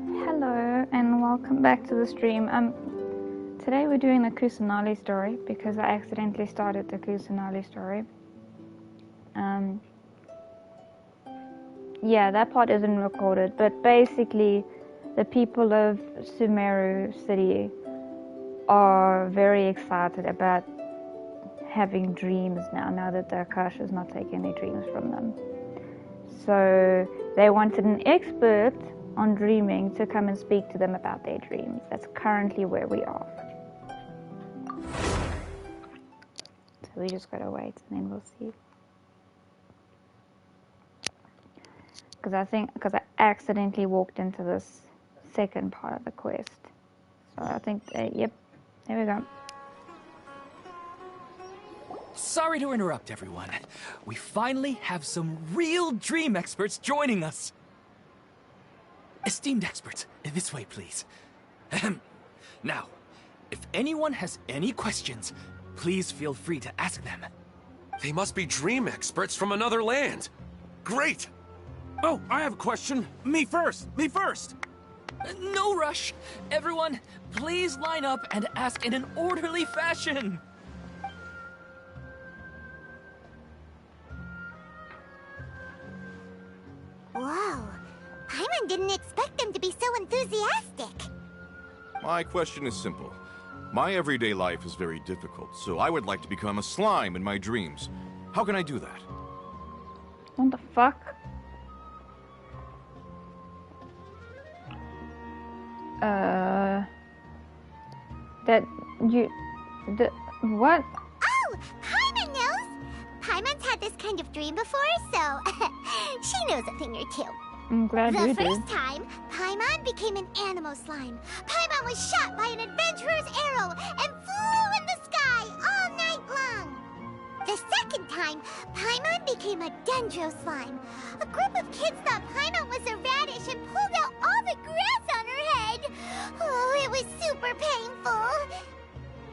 Hello and welcome back to the stream. Today we're doing the Kusanali story because I accidentally started the Kusanali story. Yeah, that part isn't recorded, but basically the people of Sumeru City are very excited about having dreams now that the Akasha is not taking any dreams from them. So they wanted an expert on dreaming to come and speak to them about their dreams. That's currently where we are. So we just gotta wait and then we'll see. Because I accidentally walked into this second part of the quest. So I think, yep, there we go. Sorry to interrupt, everyone. We finally have some real dream experts joining us. Esteemed experts, this way, please. Now, if anyone has any questions, please feel free to ask them. They must be dream experts from another land. Great! Oh, I have a question. Me first! Me first! No rush. Everyone, please line up and ask in an orderly fashion. Whoa. Paimon didn't expect them to be so enthusiastic. My question is simple. My everyday life is very difficult, so I would like to become a slime in my dreams. How can I do that? What the fuck? What? Oh, Paimon knows! Paimon's had this kind of dream before, so she knows a thing or two. I'm glad you The did. first time, Paimon became an animal slime. Paimon was shot by an adventurer's arrow and flew in the sky all night long. The second time, Paimon became a dendro slime. A group of kids thought Paimon was a radish and pulled out all the grass on her head. Oh, it was super painful.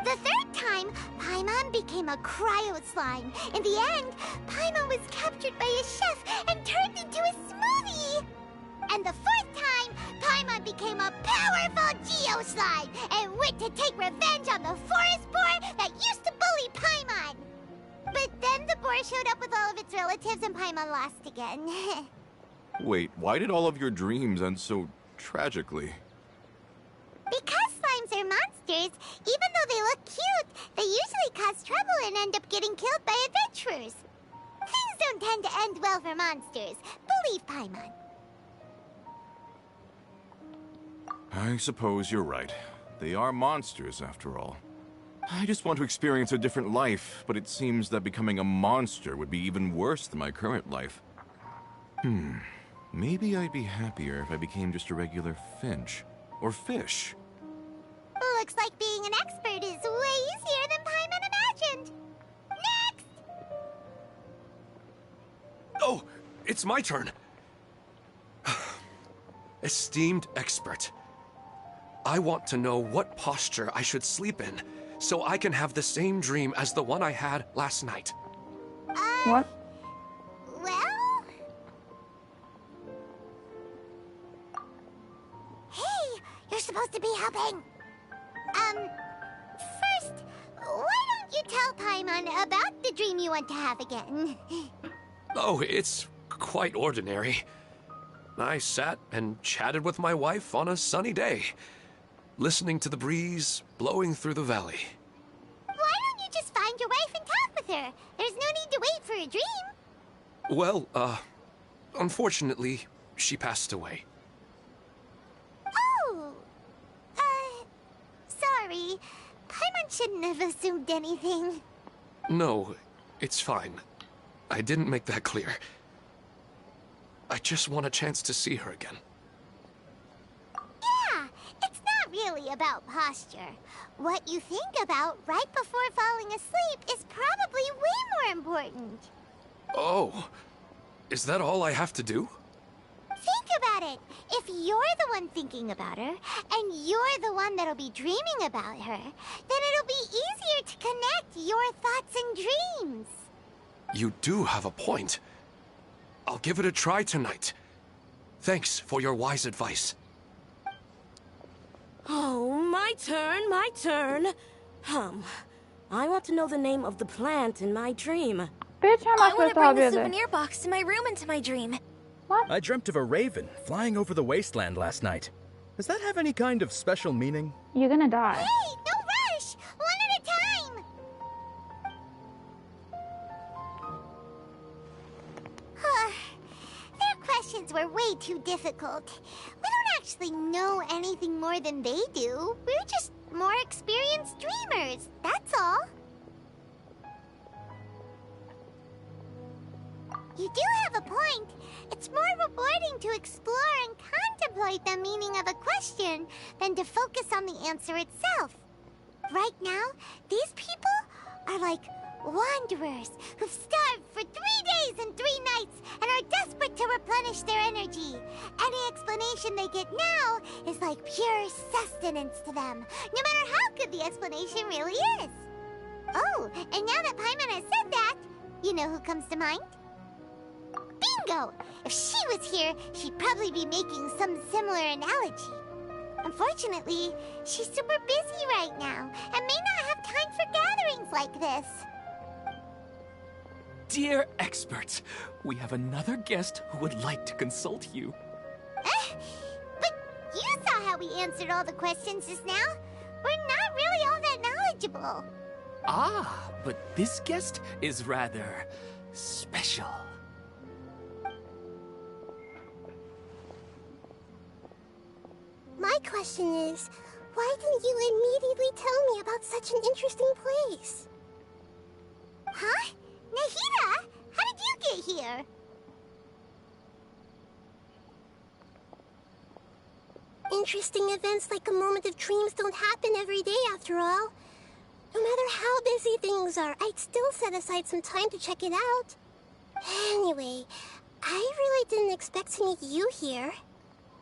The third time, Paimon became a cryo slime. In the end, Paimon was captured by a chef and turned into a smoothie. And the fourth time, Paimon became a powerful Geo slime and went to take revenge on the forest boar that used to bully Paimon. But then the boar showed up with all of its relatives and Paimon lost again. Wait, why did all of your dreams end so tragically? Because slimes are monsters, even though they look cute, they usually cause trouble and end up getting killed by adventurers. Things don't tend to end well for monsters. Believe Paimon. I suppose you're right. They are monsters, after all. I just want to experience a different life, but it seems that becoming a monster would be even worse than my current life. Maybe I'd be happier if I became just a regular finch. Or fish. Looks like being an expert is way easier than Paimon imagined. Next! Oh, it's my turn. Esteemed expert, I want to know what posture I should sleep in so I can have the same dream as the one I had last night. What? Well... Hey, you're supposed to be helping. First, why don't you tell Paimon about the dream you want to have again? Oh, it's quite ordinary. I sat and chatted with my wife on a sunny day, listening to the breeze blowing through the valley. Why don't you just find your wife and talk with her? There's no need to wait for a dream. Well, unfortunately, she passed away. Oh, sorry. Paimon shouldn't have assumed anything. No, it's fine. I didn't make that clear. I just want a chance to see her again. Yeah, it's not really about posture. What you think about right before falling asleep is probably way more important. Oh, is that all I have to do? Think about it. If you're the one thinking about her, and you're the one that'll be dreaming about her, then it'll be easier to connect your thoughts and dreams. You do have a point. I'll give it a try tonight. Thanks for your wise advice. Oh, my turn. I want to know the name of the plant in my dream. Bitch, how I much want was to bring the that? souvenir box to my room into my dream. I dreamt of a raven flying over the wasteland last night. Does that have any kind of special meaning? You're gonna die. Hey, no rush! One at a time! Their questions were way too difficult. We don't actually know anything more than they do. We're just more experienced dreamers, that's all. You do have a point. It's more rewarding to explore and contemplate the meaning of a question than to focus on the answer itself. Right now, these people are like wanderers who've starved for 3 days and 3 nights and are desperate to replenish their energy. Any explanation they get now is like pure sustenance to them, no matter how good the explanation really is. Oh, and now that Paimon has said that, you know who comes to mind? Bingo! If she was here, she'd probably be making some similar analogy. Unfortunately, she's super busy right now and may not have time for gatherings like this. Dear experts, we have another guest who would like to consult you. But you saw how we answered all the questions just now. We're not really all that knowledgeable. Ah, but this guest is rather special. My question is, why didn't you immediately tell me about such an interesting place? Huh? Nahida, how did you get here? Interesting events like a moment of dreams don't happen every day after all. No matter how busy things are, I'd still set aside some time to check it out. Anyway, I really didn't expect to meet you here.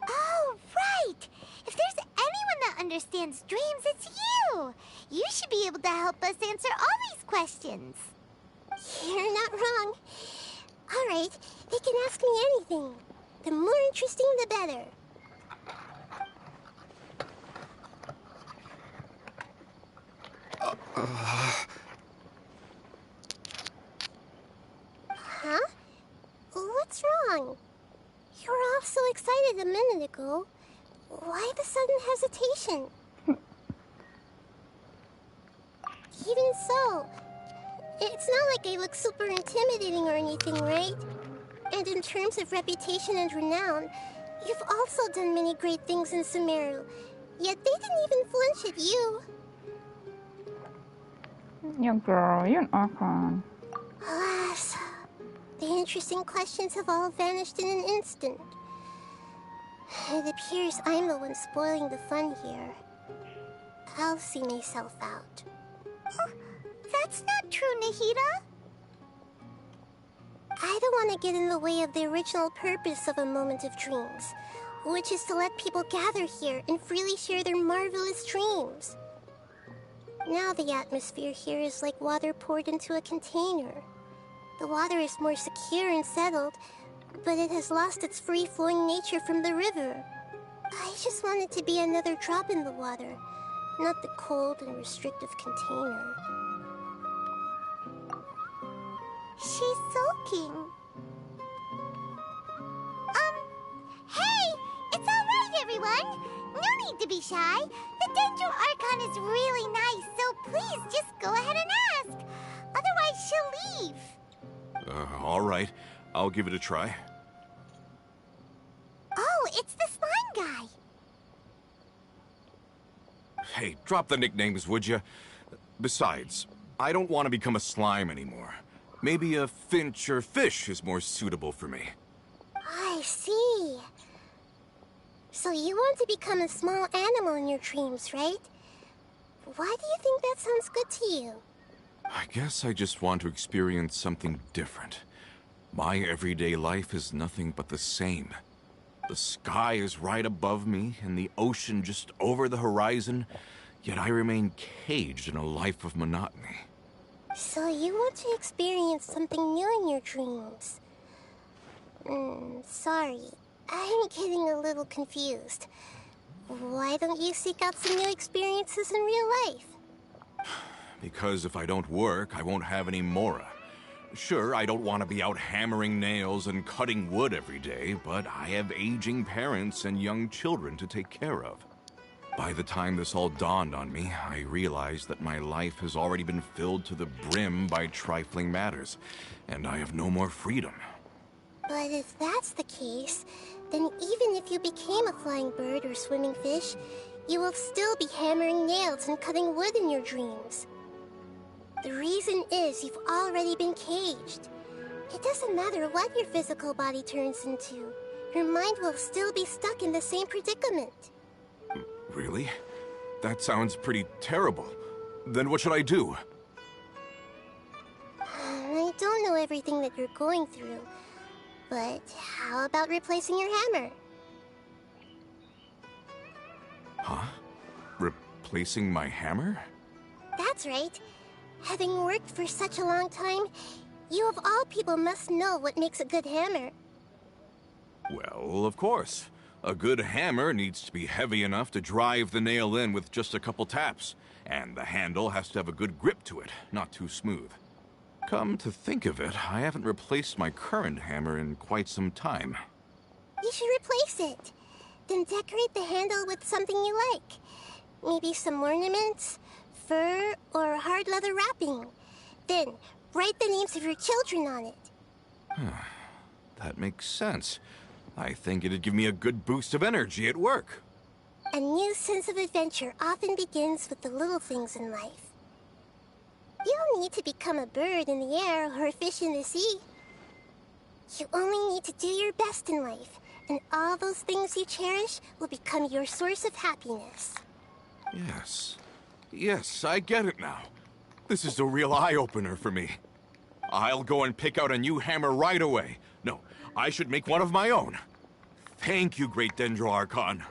Oh, right! If there's anyone that understands dreams, it's you! You should be able to help us answer all these questions. You're not wrong. All right, they can ask me anything. The more interesting, the better. Huh? What's wrong? You were all so excited a minute ago. Why the sudden hesitation? Even so, it's not like I look super intimidating or anything, right? And in terms of reputation and renown, you've also done many great things in Sumeru, yet they didn't even flinch at you. Yeah, girl, you're an icon. Alas, the interesting questions have all vanished in an instant. It appears I'm the one spoiling the fun here. I'll see myself out. That's not true, Nahida. I don't want to get in the way of the original purpose of a moment of dreams, which is to let people gather here and freely share their marvelous dreams. Now the atmosphere here is like water poured into a container. The water is more secure and settled, but it has lost its free-flowing nature from the river. I just want it to be another drop in the water, not the cold and restrictive container. She's sulking. Hey! It's alright, everyone! No need to be shy. The Dendro Archon is really nice, so please just go ahead and ask. Otherwise, she'll leave. All right. I'll give it a try. Oh, it's the slime guy. Hey, drop the nicknames, would you? Besides, I don't want to become a slime anymore. Maybe a finch or fish is more suitable for me. I see. So you want to become a small animal in your dreams, right? Why do you think that sounds good to you? I guess I just want to experience something different. My everyday life is nothing but the same. The sky is right above me and the ocean just over the horizon, yet I remain caged in a life of monotony. So you want to experience something new in your dreams? Sorry, I'm getting a little confused. Why don't you seek out some new experiences in real life? Because if I don't work, I won't have any Mora. Sure, I don't want to be out hammering nails and cutting wood every day, but I have aging parents and young children to take care of. By the time this all dawned on me, I realized that my life has already been filled to the brim by trifling matters, and I have no more freedom. But if that's the case, then even if you became a flying bird or swimming fish, you will still be hammering nails and cutting wood in your dreams. The reason is you've already been caged. It doesn't matter what your physical body turns into. Your mind will still be stuck in the same predicament. Really? That sounds pretty terrible. Then what should I do? I don't know everything that you're going through, but how about replacing your hammer? Huh? Replacing my hammer? That's right. Having worked for such a long time, you of all people must know what makes a good hammer. Well, of course. A good hammer needs to be heavy enough to drive the nail in with just a couple taps, and the handle has to have a good grip to it, not too smooth. Come to think of it, I haven't replaced my current hammer in quite some time. You should replace it. Then decorate the handle with something you like. Maybe some ornaments, fur, or hard leather wrapping. Then, write the names of your children on it. That makes sense. I think it'd give me a good boost of energy at work. A new sense of adventure often begins with the little things in life. You don't need to become a bird in the air or a fish in the sea. You only need to do your best in life, and all those things you cherish will become your source of happiness. Yes. Yes, I get it now. This is a real eye-opener for me. I'll go and pick out a new hammer right away. No, I should make one of my own. Thank you, Great Dendro Archon.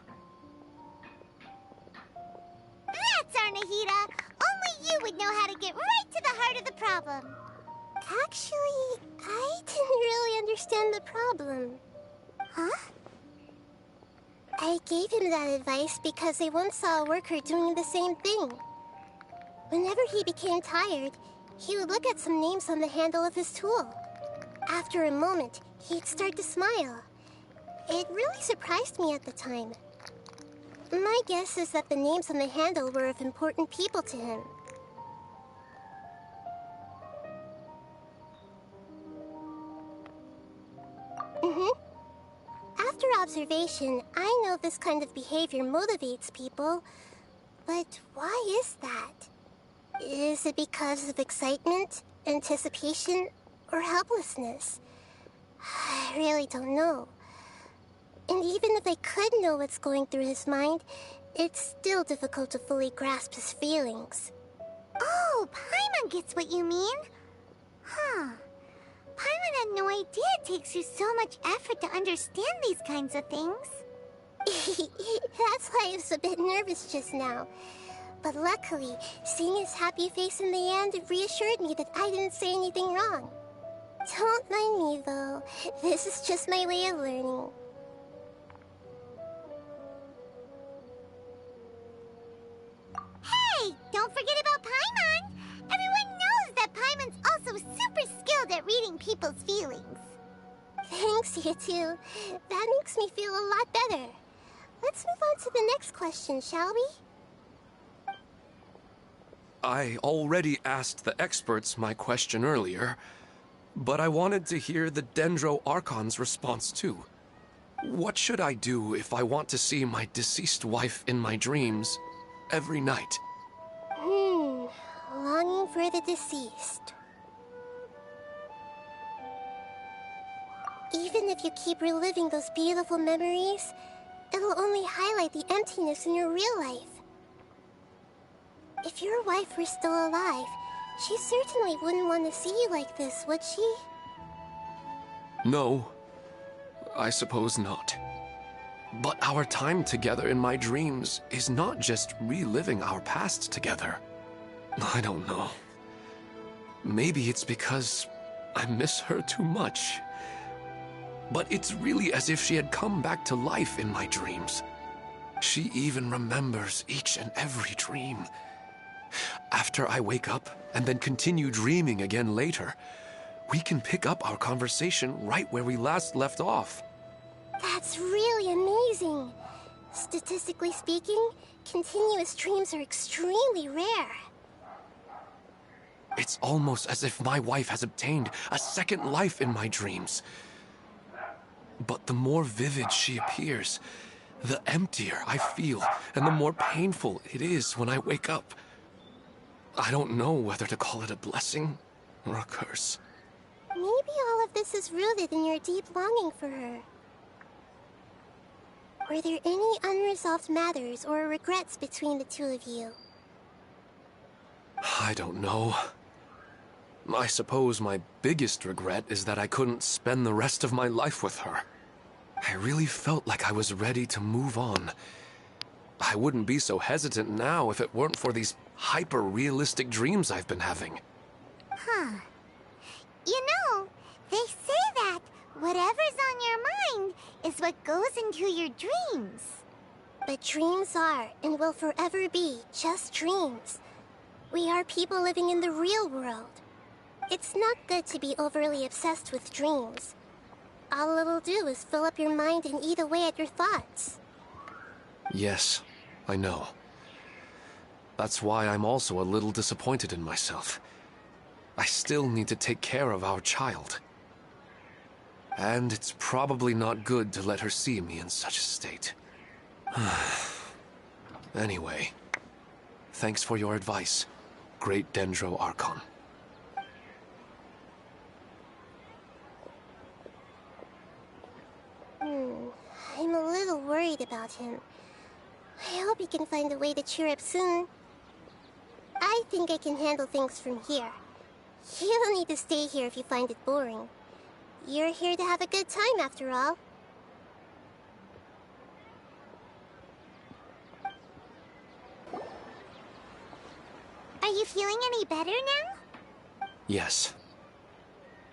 That's Arnahita! Only you would know how to get right to the heart of the problem. Actually, I didn't really understand the problem. Huh? I gave him that advice because I once saw a worker doing the same thing. Whenever he became tired, he would look at some names on the handle of his tool. After a moment, he'd start to smile. It really surprised me at the time. My guess is that the names on the handle were of important people to him. After observation, I know this kind of behavior motivates people. But why is that? Is it because of excitement, anticipation, or helplessness? I really don't know. And even if I could know what's going through his mind, it's still difficult to fully grasp his feelings. Oh, Paimon gets what you mean. Huh. Paimon had no idea it takes you so much effort to understand these kinds of things. That's why I was a bit nervous just now. But luckily, seeing his happy face in the end reassured me that I didn't say anything wrong. Don't mind me, though. This is just my way of learning. Hey! Don't forget about Paimon! Everyone knows that Paimon's also super skilled at reading people's feelings. Thanks, you two. That makes me feel a lot better. Let's move on to the next question, shall we? I already asked the experts my question earlier, but I wanted to hear the Dendro Archon's response too. What should I do if I want to see my deceased wife in my dreams every night? Longing for the deceased. Even if you keep reliving those beautiful memories, it'll only highlight the emptiness in your real life. If your wife were still alive, she certainly wouldn't want to see you like this, would she? No, I suppose not. But our time together in my dreams is not just reliving our past together. I don't know. Maybe it's because I miss her too much. But it's really as if she had come back to life in my dreams. She even remembers each and every dream. After I wake up and then continue dreaming again later, we can pick up our conversation right where we last left off. That's really amazing. Statistically speaking, continuous dreams are extremely rare. It's almost as if my wife has obtained a second life in my dreams. But the more vivid she appears, the emptier I feel, and the more painful it is when I wake up. I don't know whether to call it a blessing or a curse. Maybe all of this is rooted in your deep longing for her. Were there any unresolved matters or regrets between the two of you? I don't know. I suppose my biggest regret is that I couldn't spend the rest of my life with her. I really felt like I was ready to move on. I wouldn't be so hesitant now if it weren't for these hyper-realistic dreams I've been having. Huh. You know, they say that whatever's on your mind is what goes into your dreams. But dreams are, and will forever be, just dreams. We are people living in the real world. It's not good to be overly obsessed with dreams. All it'll do is fill up your mind and eat away at your thoughts. Yes, I know. That's why I'm also a little disappointed in myself. I still need to take care of our child. And it's probably not good to let her see me in such a state. Anyway, thanks for your advice, Great Dendro Archon. I'm a little worried about him. I hope he can find a way to cheer up soon. I think I can handle things from here. You don't need to stay here if you find it boring. You're here to have a good time, after all. Are you feeling any better now? Yes.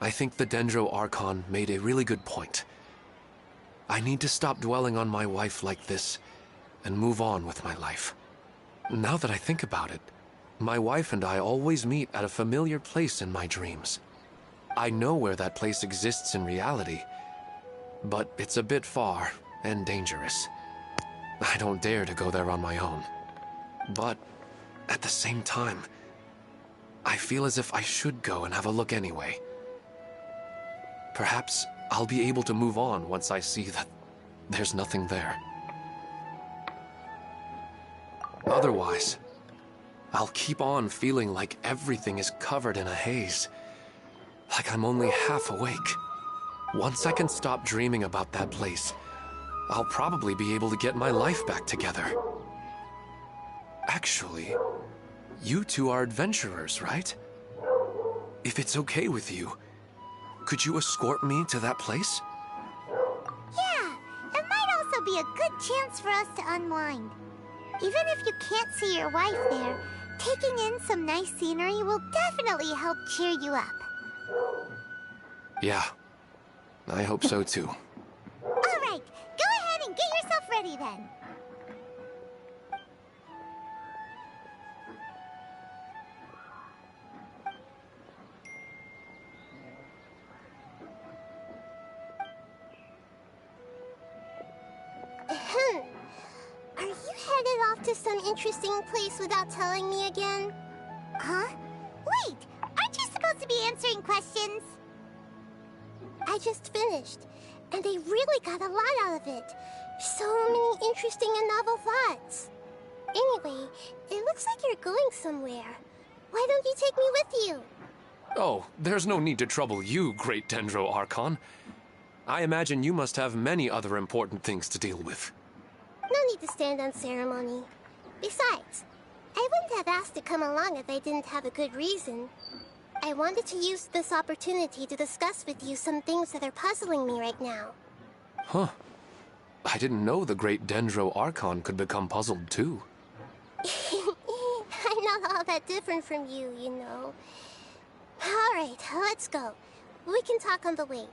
I think the Dendro Archon made a really good point. I need to stop dwelling on my wife like this and move on with my life. Now that I think about it, my wife and I always meet at a familiar place in my dreams. I know where that place exists in reality, but it's a bit far and dangerous. I don't dare to go there on my own. But at the same time, I feel as if I should go and have a look anyway. Perhaps I'll be able to move on once I see that there's nothing there. Otherwise, I'll keep on feeling like everything is covered in a haze. Like I'm only half awake. Once I can stop dreaming about that place, I'll probably be able to get my life back together. Actually, you two are adventurers, right? If it's okay with you, could you escort me to that place? Yeah, it might also be a good chance for us to unwind. Even if you can't see your wife there, taking in some nice scenery will definitely help cheer you up. Yeah, I hope so too. All right, go ahead and get yourself ready then. Are you headed off to some interesting place without telling me again? Huh? Wait, aren't you supposed to be answering questions? I just finished, and I really got a lot out of it. So many interesting and novel thoughts. Anyway, it looks like you're going somewhere. Why don't you take me with you? Oh, there's no need to trouble you, Great Dendro Archon. I imagine you must have many other important things to deal with. No need to stand on ceremony. Besides, I wouldn't have asked to come along if I didn't have a good reason. I wanted to use this opportunity to discuss with you some things that are puzzling me right now. Huh. I didn't know the Great Dendro Archon could become puzzled too. I'm not all that different from you, you know. Alright, let's go. We can talk on the way.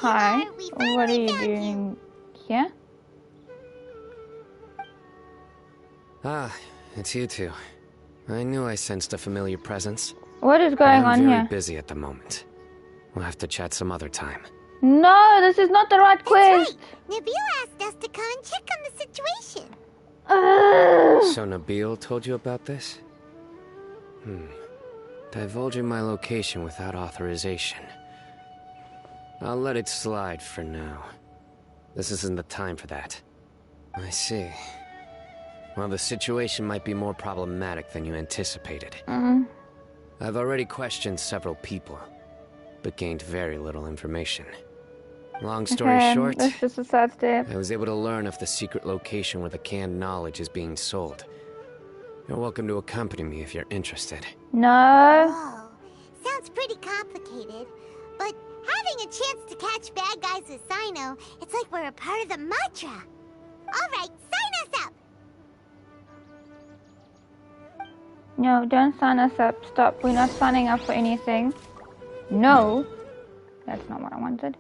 Hi. are. We What finally are you found doing here? Ah, it's you two. I knew I sensed a familiar presence. What is But going I'm on very here? busy at the moment. We'll have to chat some other time. No, this is not the right That's quest. right. Nabil asked us to come and check on the situation. Ugh. So Nabil told you about this? Divulging my location without authorization. I'll let it slide for now. This isn't the time for that. I see. Well, the situation might be more problematic than you anticipated. I've already questioned several people, but gained very little information. Long story short, This is a sad step. I was able to learn of the secret location where the canned knowledge is being sold. You're welcome to accompany me if you're interested. No. Whoa. Sounds pretty complicated. But having a chance to catch bad guys with Sino, it's like we're a part of the mantra. Alright, sign us up! No, don't sign us up. Stop. We're not signing up for anything. No. That's not what I wanted.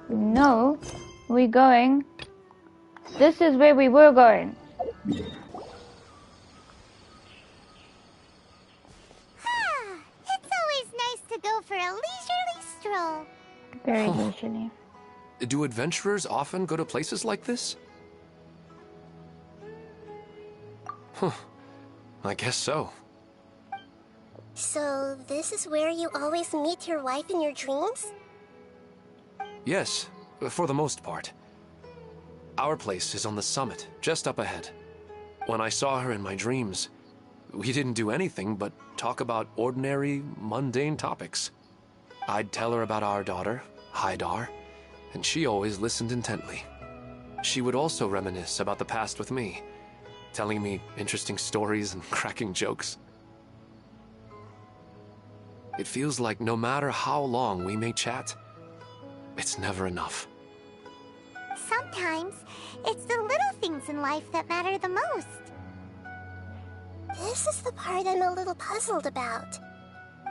No. We're going. This is where we were going. It's always nice to go for a leisurely stroll. Very leisurely. Do adventurers often go to places like this? Huh. I guess so. So, this is where you always meet your wife in your dreams? Yes, for the most part. Our place is on the summit, just up ahead. When I saw her in my dreams, we didn't do anything but talk about ordinary, mundane topics. I'd tell her about our daughter, Haidar, and she always listened intently. She would also reminisce about the past with me, telling me interesting stories and cracking jokes. It feels like no matter how long we may chat, it's never enough. Sometimes, it's the little things in life that matter the most. This is the part I'm a little puzzled about.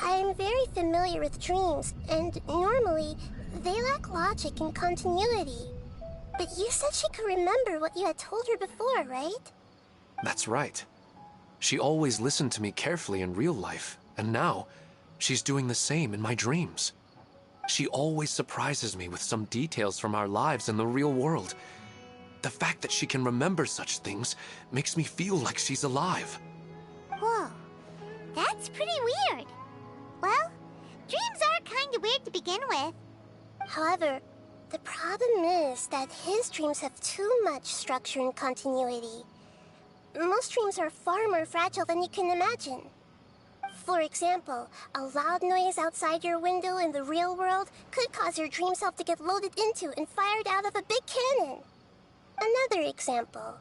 I'm very familiar with dreams, and normally, they lack logic and continuity. But you said she could remember what you had told her before, right? That's right. She always listened to me carefully in real life, and now, she's doing the same in my dreams. She always surprises me with some details from our lives in the real world. The fact that she can remember such things makes me feel like she's alive. Whoa, that's pretty weird. Well, dreams are kind of weird to begin with. However, the problem is that his dreams have too much structure and continuity. Most dreams are far more fragile than you can imagine. For example, a loud noise outside your window in the real world could cause your dream self to get loaded into and fired out of a big cannon. Another example.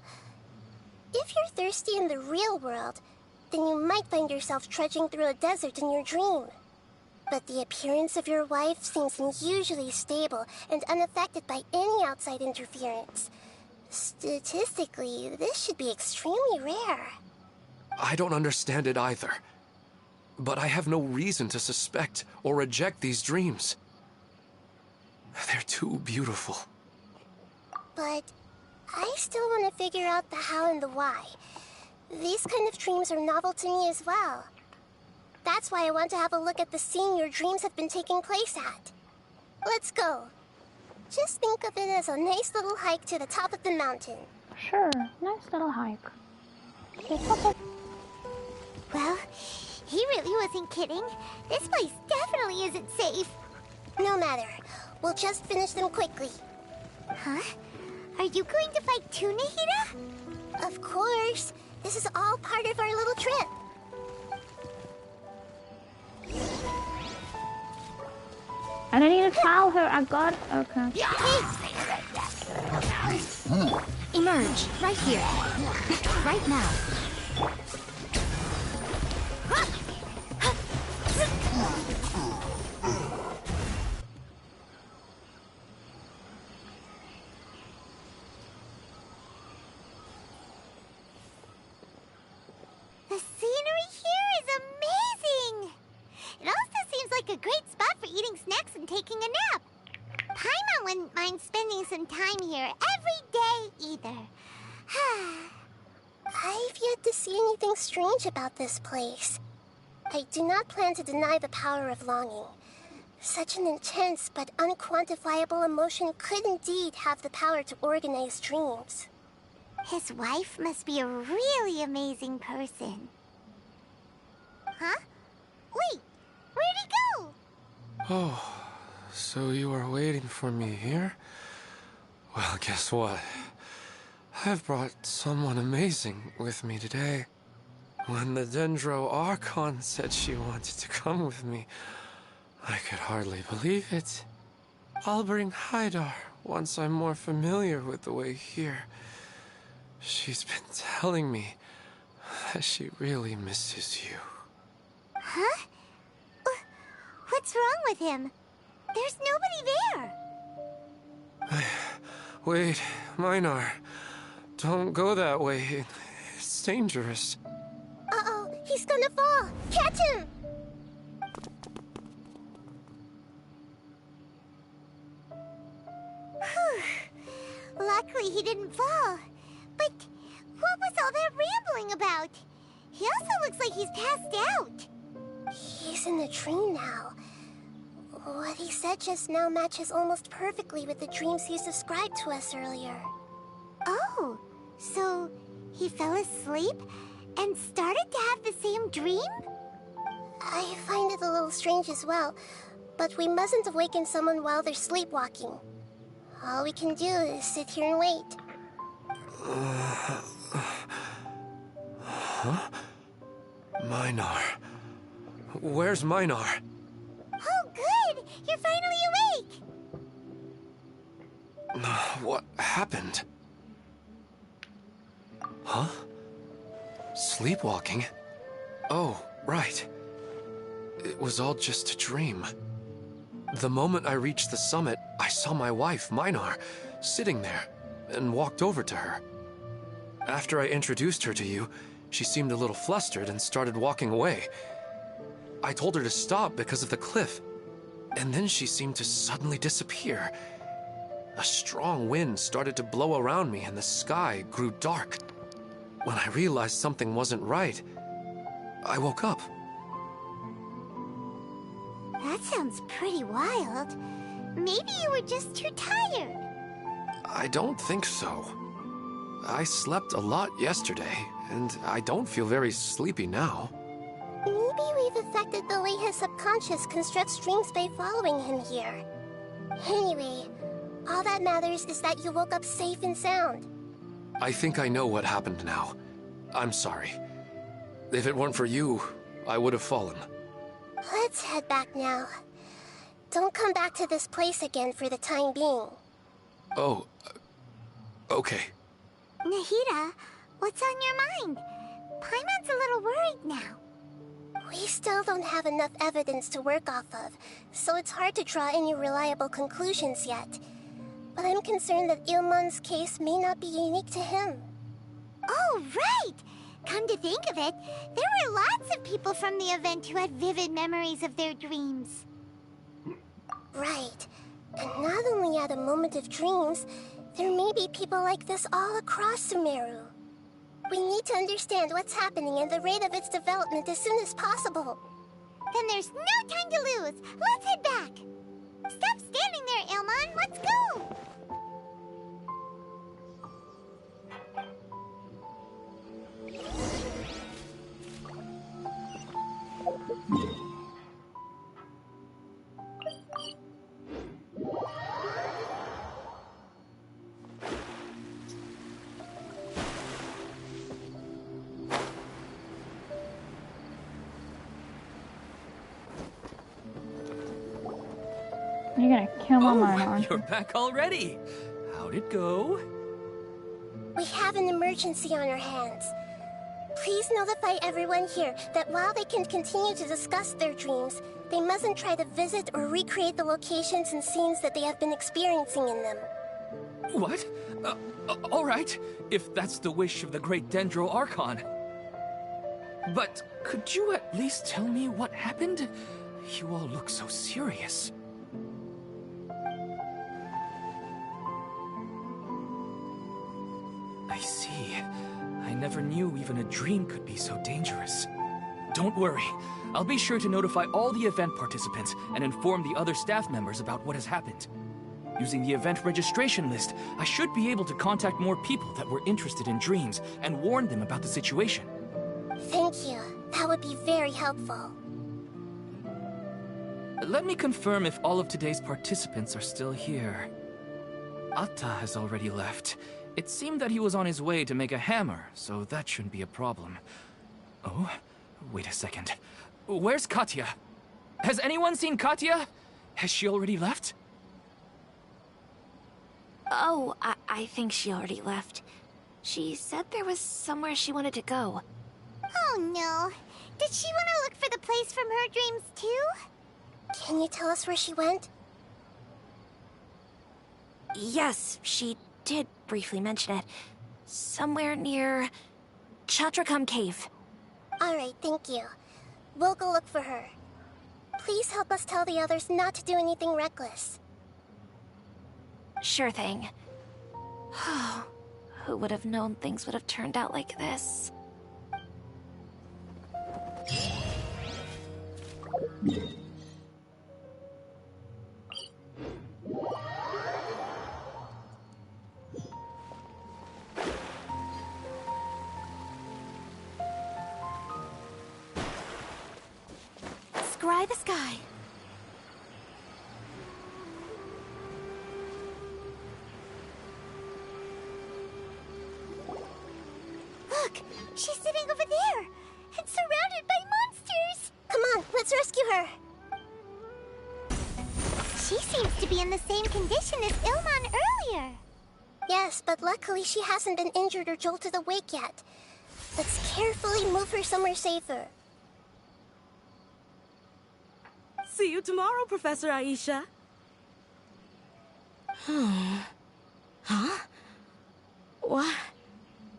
If you're thirsty in the real world, then you might find yourself trudging through a desert in your dream. But the appearance of your wife seems unusually stable and unaffected by any outside interference. Statistically, this should be extremely rare. I don't understand it either. But I have no reason to suspect or reject these dreams. They're too beautiful. But I still want to figure out the how and the why. These kind of dreams are novel to me as well. That's why I want to have a look at the scene your dreams have been taking place at. Let's go. Just think of it as a nice little hike to the top of the mountain. Sure, nice little hike. Well, he really wasn't kidding. This place definitely isn't safe. No matter. We'll just finish them quickly. Huh? Are you going to fight too, Nahida? Of course. This is all part of our little trip. I don't need to tell her. I got. Okay. Emerge right here, right now. The scenery here is amazing! It also seems like a great spot for eating snacks and taking a nap. Paimon wouldn't mind spending some time here every day either. I've yet to see anything strange about this place. I do not plan to deny the power of longing. Such an intense but unquantifiable emotion could indeed have the power to organize dreams. His wife must be a really amazing person. Huh? Wait, where'd he go? Oh, so you are waiting for me here? Well, guess what? I've brought someone amazing with me today. When the Dendro Archon said she wanted to come with me, I could hardly believe it. I'll bring Haidar once I'm more familiar with the way here. She's been telling me that she really misses you. Huh? What's wrong with him? There's nobody there. Wait, Minar. Don't go that way. It's dangerous. Uh-oh, he's gonna fall! Catch him! Luckily he didn't fall. But what was all that rambling about? He also looks like he's passed out. He's in a dream now. What he said just now matches almost perfectly with the dreams he's described to us earlier. Oh, so he fell asleep and started to have the same dream? I find it a little strange as well, but we mustn't awaken someone while they're sleepwalking. All we can do is sit here and wait. Huh? Minar. Where's Minar? Oh, good! You're finally awake! What happened? Huh? Sleepwalking? Oh, right. It was all just a dream. The moment I reached the summit, I saw my wife, Minar, sitting there, and walked over to her. After I introduced her to you, she seemed a little flustered and started walking away. I told her to stop because of the cliff, and then she seemed to suddenly disappear. A strong wind started to blow around me and the sky grew dark. When I realized something wasn't right, I woke up. That sounds pretty wild. Maybe you were just too tired. I don't think so. I slept a lot yesterday, and I don't feel very sleepy now. Maybe we've affected the way his subconscious constructs dreams by following him here. Anyway, all that matters is that you woke up safe and sound. I think I know what happened now. I'm sorry. If it weren't for you, I would have fallen. Let's head back now. Don't come back to this place again for the time being. Oh, okay. Nahida, what's on your mind? Paimon's a little worried now. We still don't have enough evidence to work off of, so it's hard to draw any reliable conclusions yet. But I'm concerned that Ilmon's case may not be unique to him. Oh, right! Come to think of it, there were lots of people from the event who had vivid memories of their dreams. Right. And not only at a moment of dreams, there may be people like this all across Sumeru. We need to understand what's happening and the rate of its development as soon as possible. Then there's no time to lose. Let's head back. Stop standing there, Ilmon. Let's go. You're gonna kill my mind, aren't You're you? back already. How'd it go? We have an emergency on our hands. Please notify everyone here that while they can continue to discuss their dreams, they mustn't try to visit or recreate the locations and scenes that they have been experiencing in them. What? All right, if that's the wish of the great Dendro Archon. But could you at least tell me what happened? You all look so serious. I see. I never knew even a dream could be so dangerous. Don't worry. I'll be sure to notify all the event participants and inform the other staff members about what has happened. Using the event registration list, I should be able to contact more people that were interested in dreams and warn them about the situation. Thank you. That would be very helpful. Let me confirm if all of today's participants are still here. Atta has already left. It seemed that he was on his way to make a hammer, so that shouldn't be a problem. Oh, wait a second. Where's Katya? Has anyone seen Katya? Has she already left? Oh, I think she already left. She said there was somewhere she wanted to go. Oh no. Did she want to look for the place from her dreams too? Can you tell us where she went? Yes, she did briefly mention it. Somewhere near Chatrakam Cave. Alright, thank you. We'll go look for her. Please help us tell the others not to do anything reckless. Sure thing. Who would have known things would have turned out like this? Scry the sky. Look, she's sitting over there and surrounded by monsters. Come on, let's rescue her. She seems to be in the same condition as Ilman earlier. Yes, but luckily she hasn't been injured or jolted awake yet. Let's carefully move her somewhere safer. See you tomorrow, Professor Aisha. Huh?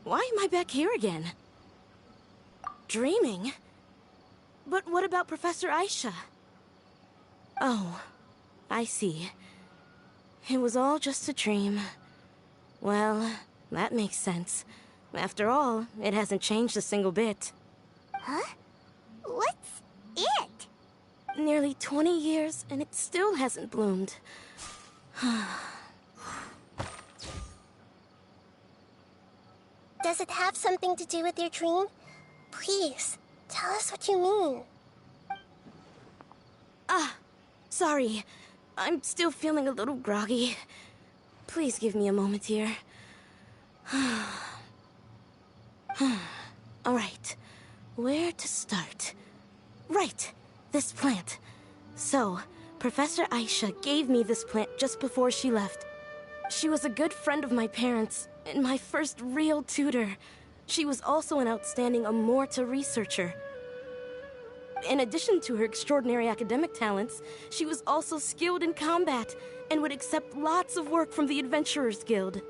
Why am I back here again? Dreaming? But what about Professor Aisha? Oh, I see. It was all just a dream. Well, that makes sense. After all, it hasn't changed a single bit. Huh? What's it? Nearly 20 years, and it still hasn't bloomed. Does it have something to do with your dream? Please, tell us what you mean. Sorry. I'm still feeling a little groggy. Please give me a moment here. Alright, where to start? Right, this plant. So, Professor Aisha gave me this plant just before she left. She was a good friend of my parents, and my first real tutor. She was also an outstanding Amorta researcher. In addition to her extraordinary academic talents, she was also skilled in combat and would accept lots of work from the Adventurers Guild.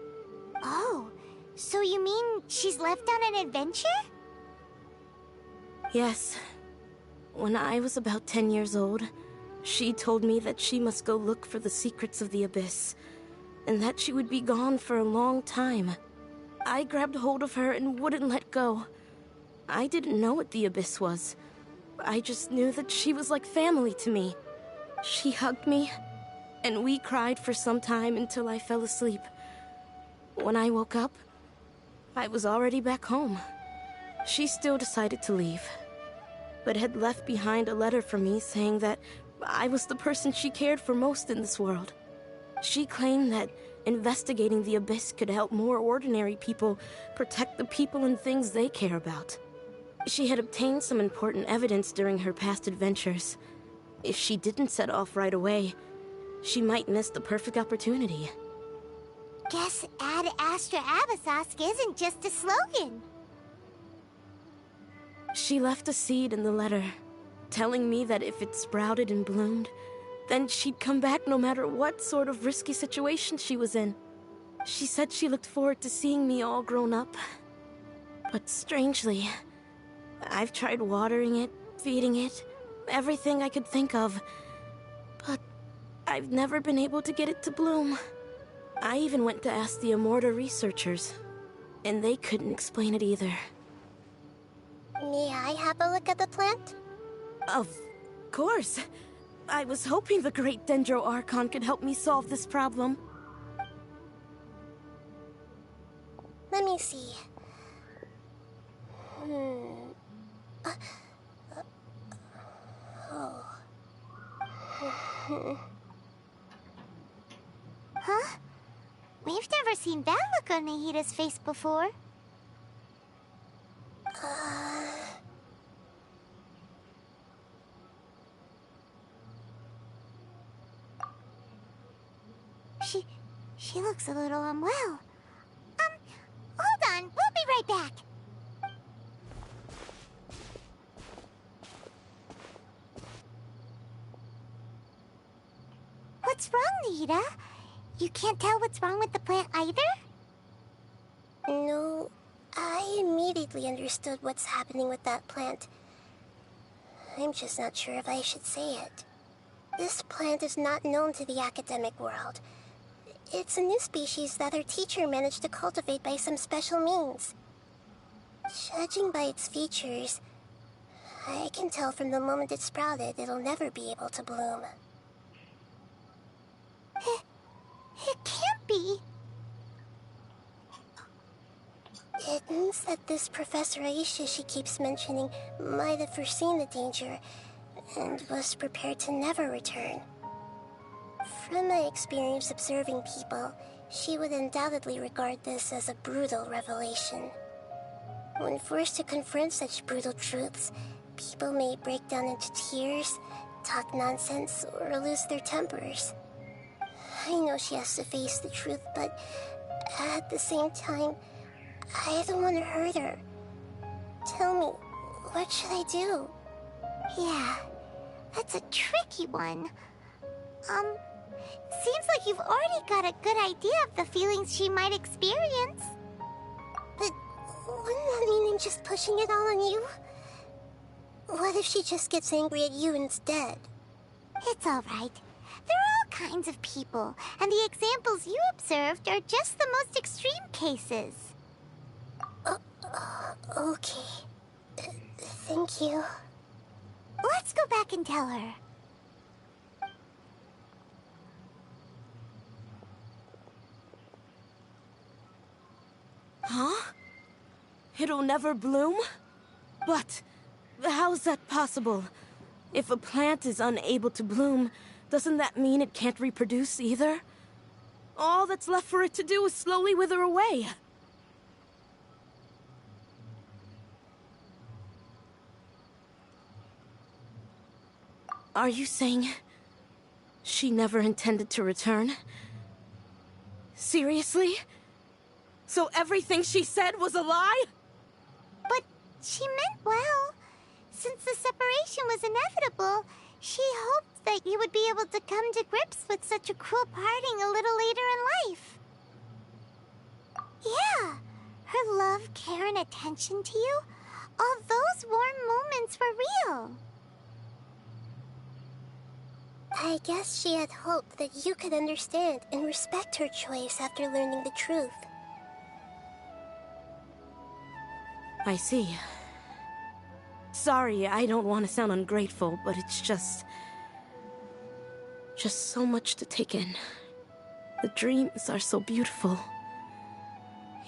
Oh, so you mean she's left on an adventure? Yes. When I was about 10 years old, she told me that she must go look for the secrets of the Abyss, and that she would be gone for a long time. I grabbed hold of her and wouldn't let go. I didn't know what the Abyss was. I just knew that she was like family to me. She hugged me, and we cried for some time until I fell asleep. When I woke up, I was already back home. She still decided to leave, but had left behind a letter for me saying that I was the person she cared for most in this world. She claimed that investigating the Abyss could help more ordinary people protect the people and things they care about. She had obtained some important evidence during her past adventures. If she didn't set off right away, she might miss the perfect opportunity. Guess Ad Astra Abyssosque isn't just a slogan. She left a seed in the letter, telling me that if it sprouted and bloomed, then she'd come back no matter what sort of risky situation she was in. She said she looked forward to seeing me all grown up. But strangely, I've tried watering it, feeding it, everything I could think of. But I've never been able to get it to bloom. I even went to ask the Amorta researchers. and they couldn't explain it either. May I have a look at the plant? Of course. I was hoping the Great Dendro Archon could help me solve this problem. Let me see. Huh? We've never seen that look on Nahida's face before. She looks a little unwell. Hold on, we'll be right back. What's wrong, Nahida? You can't tell what's wrong with the plant either? No, I immediately understood what's happening with that plant. I'm just not sure if I should say it. This plant is not known to the academic world. It's a new species that our teacher managed to cultivate by some special means. Judging by its features, I can tell from the moment it sprouted it'll never be able to bloom. It can't be. It means that this Professor Aisha she keeps mentioning might have foreseen the danger and was prepared to never return. From my experience observing people, she would undoubtedly regard this as a brutal revelation. When forced to confront such brutal truths, people may break down into tears, talk nonsense, or lose their tempers. I know she has to face the truth, but at the same time, I don't want to hurt her. Tell me, what should I do? Yeah, that's a tricky one. Seems like you've already got a good idea of the feelings she might experience. But wouldn't that mean I'm just pushing it all on you? What if she just gets angry at you instead? It's all right. There are all kinds of people, and the examples you observed are just the most extreme cases. Okay. Thank you. Let's go back and tell her. Huh? It'll never bloom? But how's that possible? If a plant is unable to bloom, doesn't that mean it can't reproduce either? All that's left for it to do is slowly wither away. Are you saying she never intended to return? Seriously? So everything she said was a lie? But she meant well. Since the separation was inevitable, she hoped that you would be able to come to grips with such a cruel parting a little later in life. Yeah, her love, care, and attention to you, all those warm moments were real. I guess she had hoped that you could understand and respect her choice after learning the truth. I see. Sorry, I don't want to sound ungrateful, but it's just so much to take in. The dreams are so beautiful.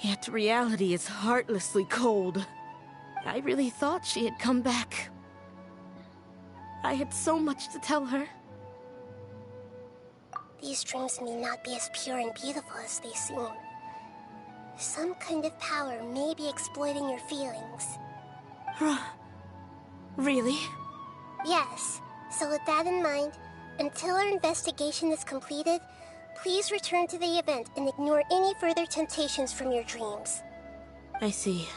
Yet reality is heartlessly cold. I really thought she had come back. I had so much to tell her. These dreams may not be as pure and beautiful as they seem. Some kind of power may be exploiting your feelings. Really? Yes. So with that in mind, until our investigation is completed, please return to the event and ignore any further temptations from your dreams. I see.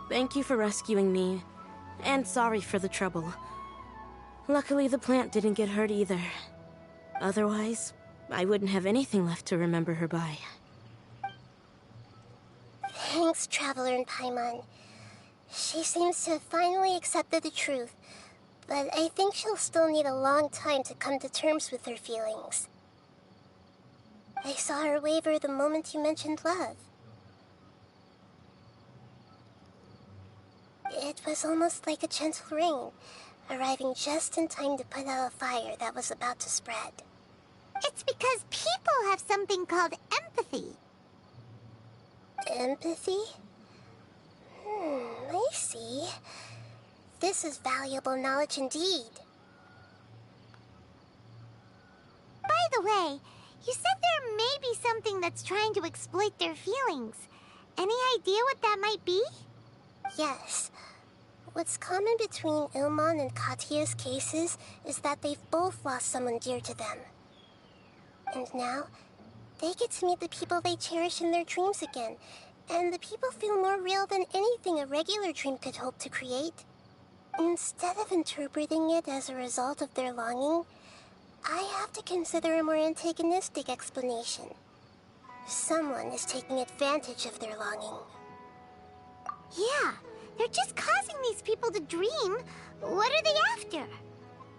Thank you for rescuing me, and sorry for the trouble. Luckily, the plant didn't get hurt either. Otherwise, I wouldn't have anything left to remember her by. Thanks, Traveler and Paimon. She seems to have finally accepted the truth, but I think she'll still need a long time to come to terms with her feelings. I saw her waver the moment you mentioned love. was almost like a gentle rain, arriving just in time to put out a fire that was about to spread. It's because people have something called empathy. Empathy? I see. This is valuable knowledge indeed. By the way, you said there may be something that's trying to exploit their feelings. Any idea what that might be? Yes. What's common between Ilmon and Katya's cases is that they've both lost someone dear to them. And now, they get to meet the people they cherish in their dreams again, and the people feel more real than anything a regular dream could hope to create. Instead of interpreting it as a result of their longing, I have to consider a more antagonistic explanation. Someone is taking advantage of their longing. Yeah, they're just causing these people to dream. What are they after?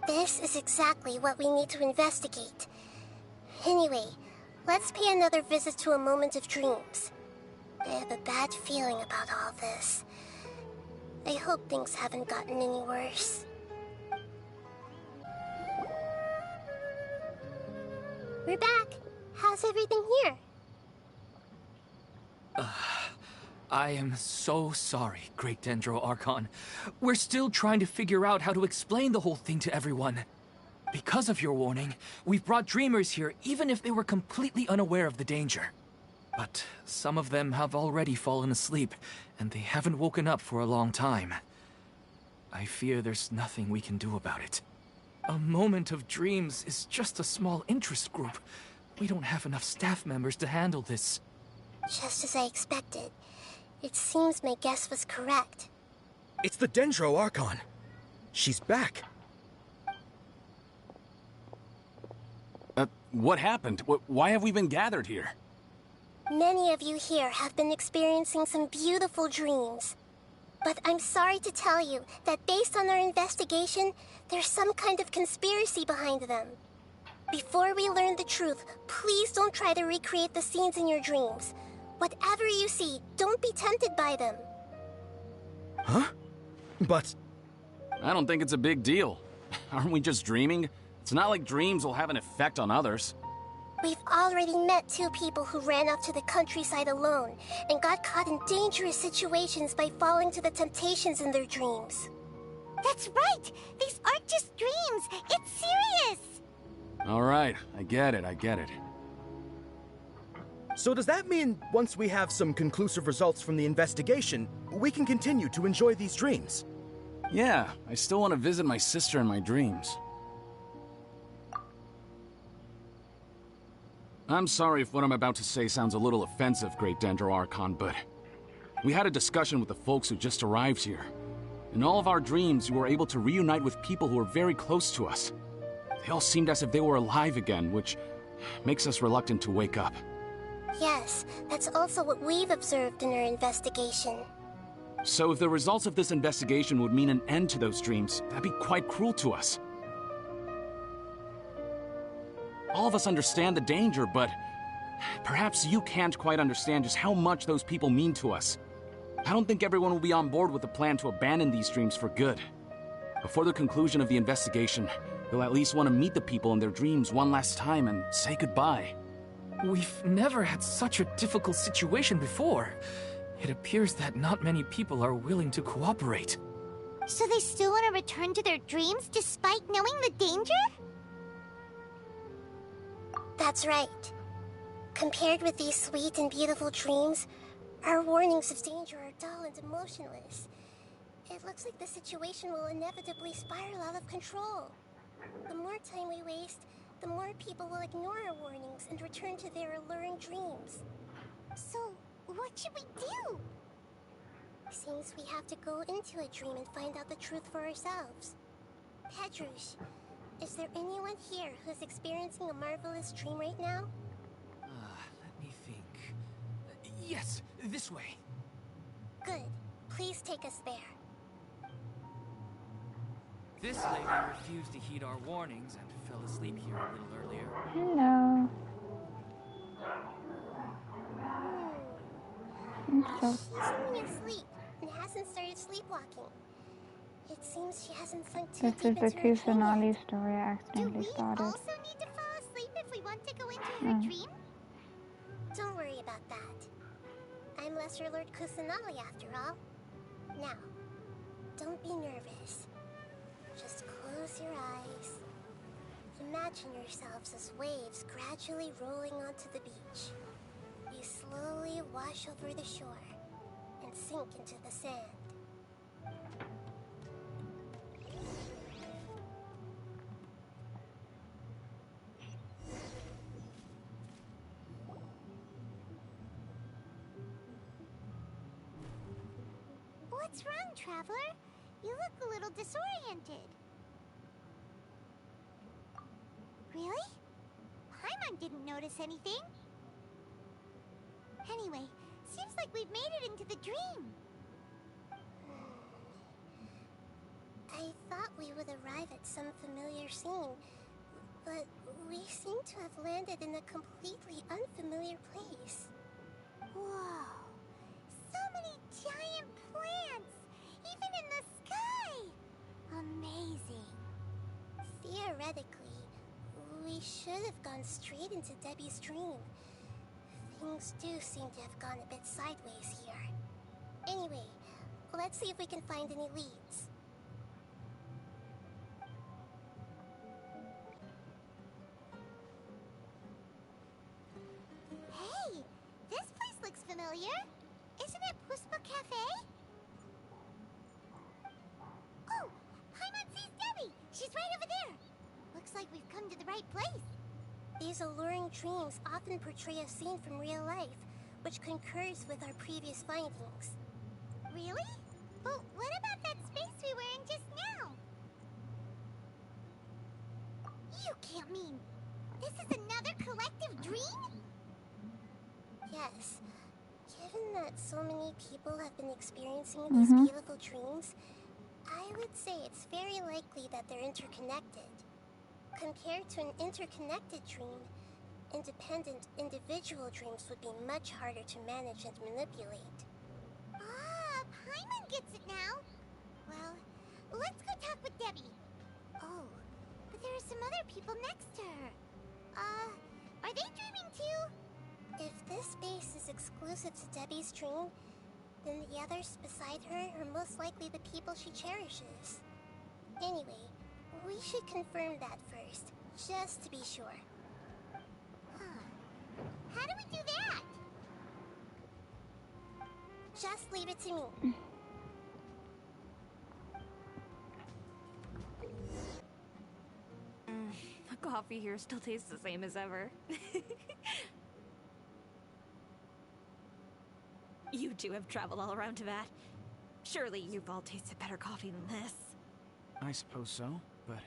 This is exactly what we need to investigate. Anyway, let's pay another visit to a moment of dreams. I have a bad feeling about all this. I hope things haven't gotten any worse. We're back. How's everything here? I am so sorry, Great Dendro Archon. We're still trying to figure out how to explain the whole thing to everyone. Because of your warning, we've brought dreamers here even if they were completely unaware of the danger. But some of them have already fallen asleep, and they haven't woken up for a long time. I fear there's nothing we can do about it. A moment of dreams is just a small interest group. We don't have enough staff members to handle this. Just as I expected. It seems my guess was correct. It's the Dendro Archon. She's back. What happened? Why have we been gathered here? Many of you here have been experiencing some beautiful dreams. But I'm sorry to tell you that based on our investigation, there's some kind of conspiracy behind them. Before we learn the truth, please don't try to recreate the scenes in your dreams. Whatever you see, don't be tempted by them. Huh? But... I don't think it's a big deal. Aren't we just dreaming? It's not like dreams will have an effect on others. We've already met 2 people who ran off to the countryside alone and got caught in dangerous situations by falling to the temptations in their dreams. That's right! These aren't just dreams! It's serious! Alright, I get it. so does that mean once we have some conclusive results from the investigation, we can continue to enjoy these dreams? Yeah, I still want to visit my sister in my dreams. I'm sorry if what I'm about to say sounds a little offensive, Great Dendro Archon, but we had a discussion with the folks who just arrived here. In all of our dreams, we were able to reunite with people who were very close to us. They all seemed as if they were alive again, which makes us reluctant to wake up. Yes, that's also what we've observed in our investigation. So if the results of this investigation would mean an end to those dreams, that'd be quite cruel to us. All of us understand the danger, but perhaps you can't quite understand just how much those people mean to us. I don't think everyone will be on board with the plan to abandon these dreams for good. Before the conclusion of the investigation, you'll at least want to meet the people in their dreams one last time and say goodbye. We've never had such a difficult situation before. It appears that not many people are willing to cooperate. So they still want to return to their dreams despite knowing the danger? That's right. Compared with these sweet and beautiful dreams, our warnings of danger are dull and emotionless. It looks like the situation will inevitably spiral out of control. The more time we waste, the more people will ignore our warnings and return to their alluring dreams. So, what should we do? Seems we have to go into a dream and find out the truth for ourselves. Petrush, is there anyone here who's experiencing a marvelous dream right now? Let me think. Yes, this way. Good. Please take us there. This lady refused to heed our warnings and fell asleep here a little earlier. Hello. She's only asleep and hasn't started sleepwalking. It seems she hasn't sunk too This deep is the into her dream kusanali yet. story I Do accidentally we started. also need to fall asleep if we want to go into her Oh. dream? Don't worry about that. I'm Lesser Lord Kusanali after all. Now, don't be nervous. Just close your eyes. Imagine yourselves as waves gradually rolling onto the beach. You slowly wash over the shore and sink into the sand. What's wrong, Traveler? You look a little disoriented. Really? Paimon didn't notice anything. Anyway, seems like we've made it into the dream. I thought we would arrive at some familiar scene, but we seem to have landed in a completely unfamiliar place. Whoa! So many giant plants! Even in the sky! Amazing. Theoretically, we should have gone straight into Debbie's dream. Things do seem to have gone a bit sideways here. Anyway, let's see if we can find any leads. Hey! This place looks familiar. Isn't it Puspa Cafe? Oh! Paimon sees Debbie! She's right over there! Looks like we've come to the right place. These alluring dreams often portray a scene from real life, which concurs with our previous findings. Really? But what about that space we were in just now? You can't mean... this is another collective dream? Yes. Given that so many people have been experiencing these beautiful dreams, I would say it's very likely that they're interconnected. Compared to an interconnected dream, independent individual dreams would be much harder to manage and manipulate. Ah, Paimon gets it now. Well, let's go talk with Debbie. Oh, but there are some other people next to her. Are they dreaming too? If this space is exclusive to Debbie's dream, then the others beside her are most likely the people she cherishes. Anyway, we should confirm that first, just to be sure. How do we do that? Just leave it to me. The coffee here still tastes the same as ever. You two have traveled all around Teyvat. Surely you've all tasted better coffee than this. I suppose so, but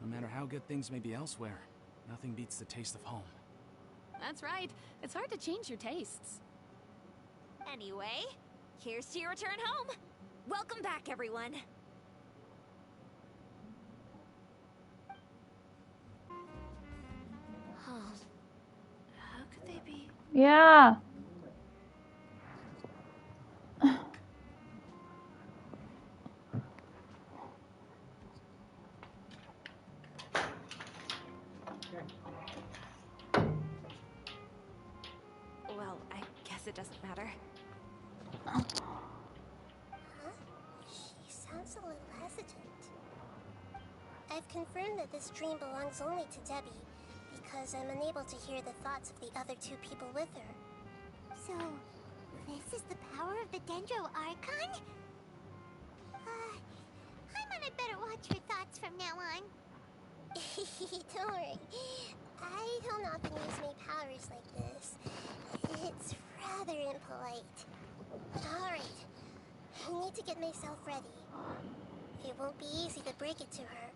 no matter how good things may be elsewhere, nothing beats the taste of home. That's right. It's hard to change your tastes. Anyway, here's to your return home. Welcome back, everyone. Huh. How could they be? Yeah. Well, I guess it doesn't matter. Huh? She sounds a little hesitant. I've confirmed that this dream belongs only to Debbie, because I'm unable to hear the thoughts of the other two people with her. So, this is the power of the Dendro Archon? Paimon had better watch her thoughts from now on. Don't worry. I don't often use my powers like this. It's rather impolite. Alright. I need to get myself ready. It won't be easy to break it to her,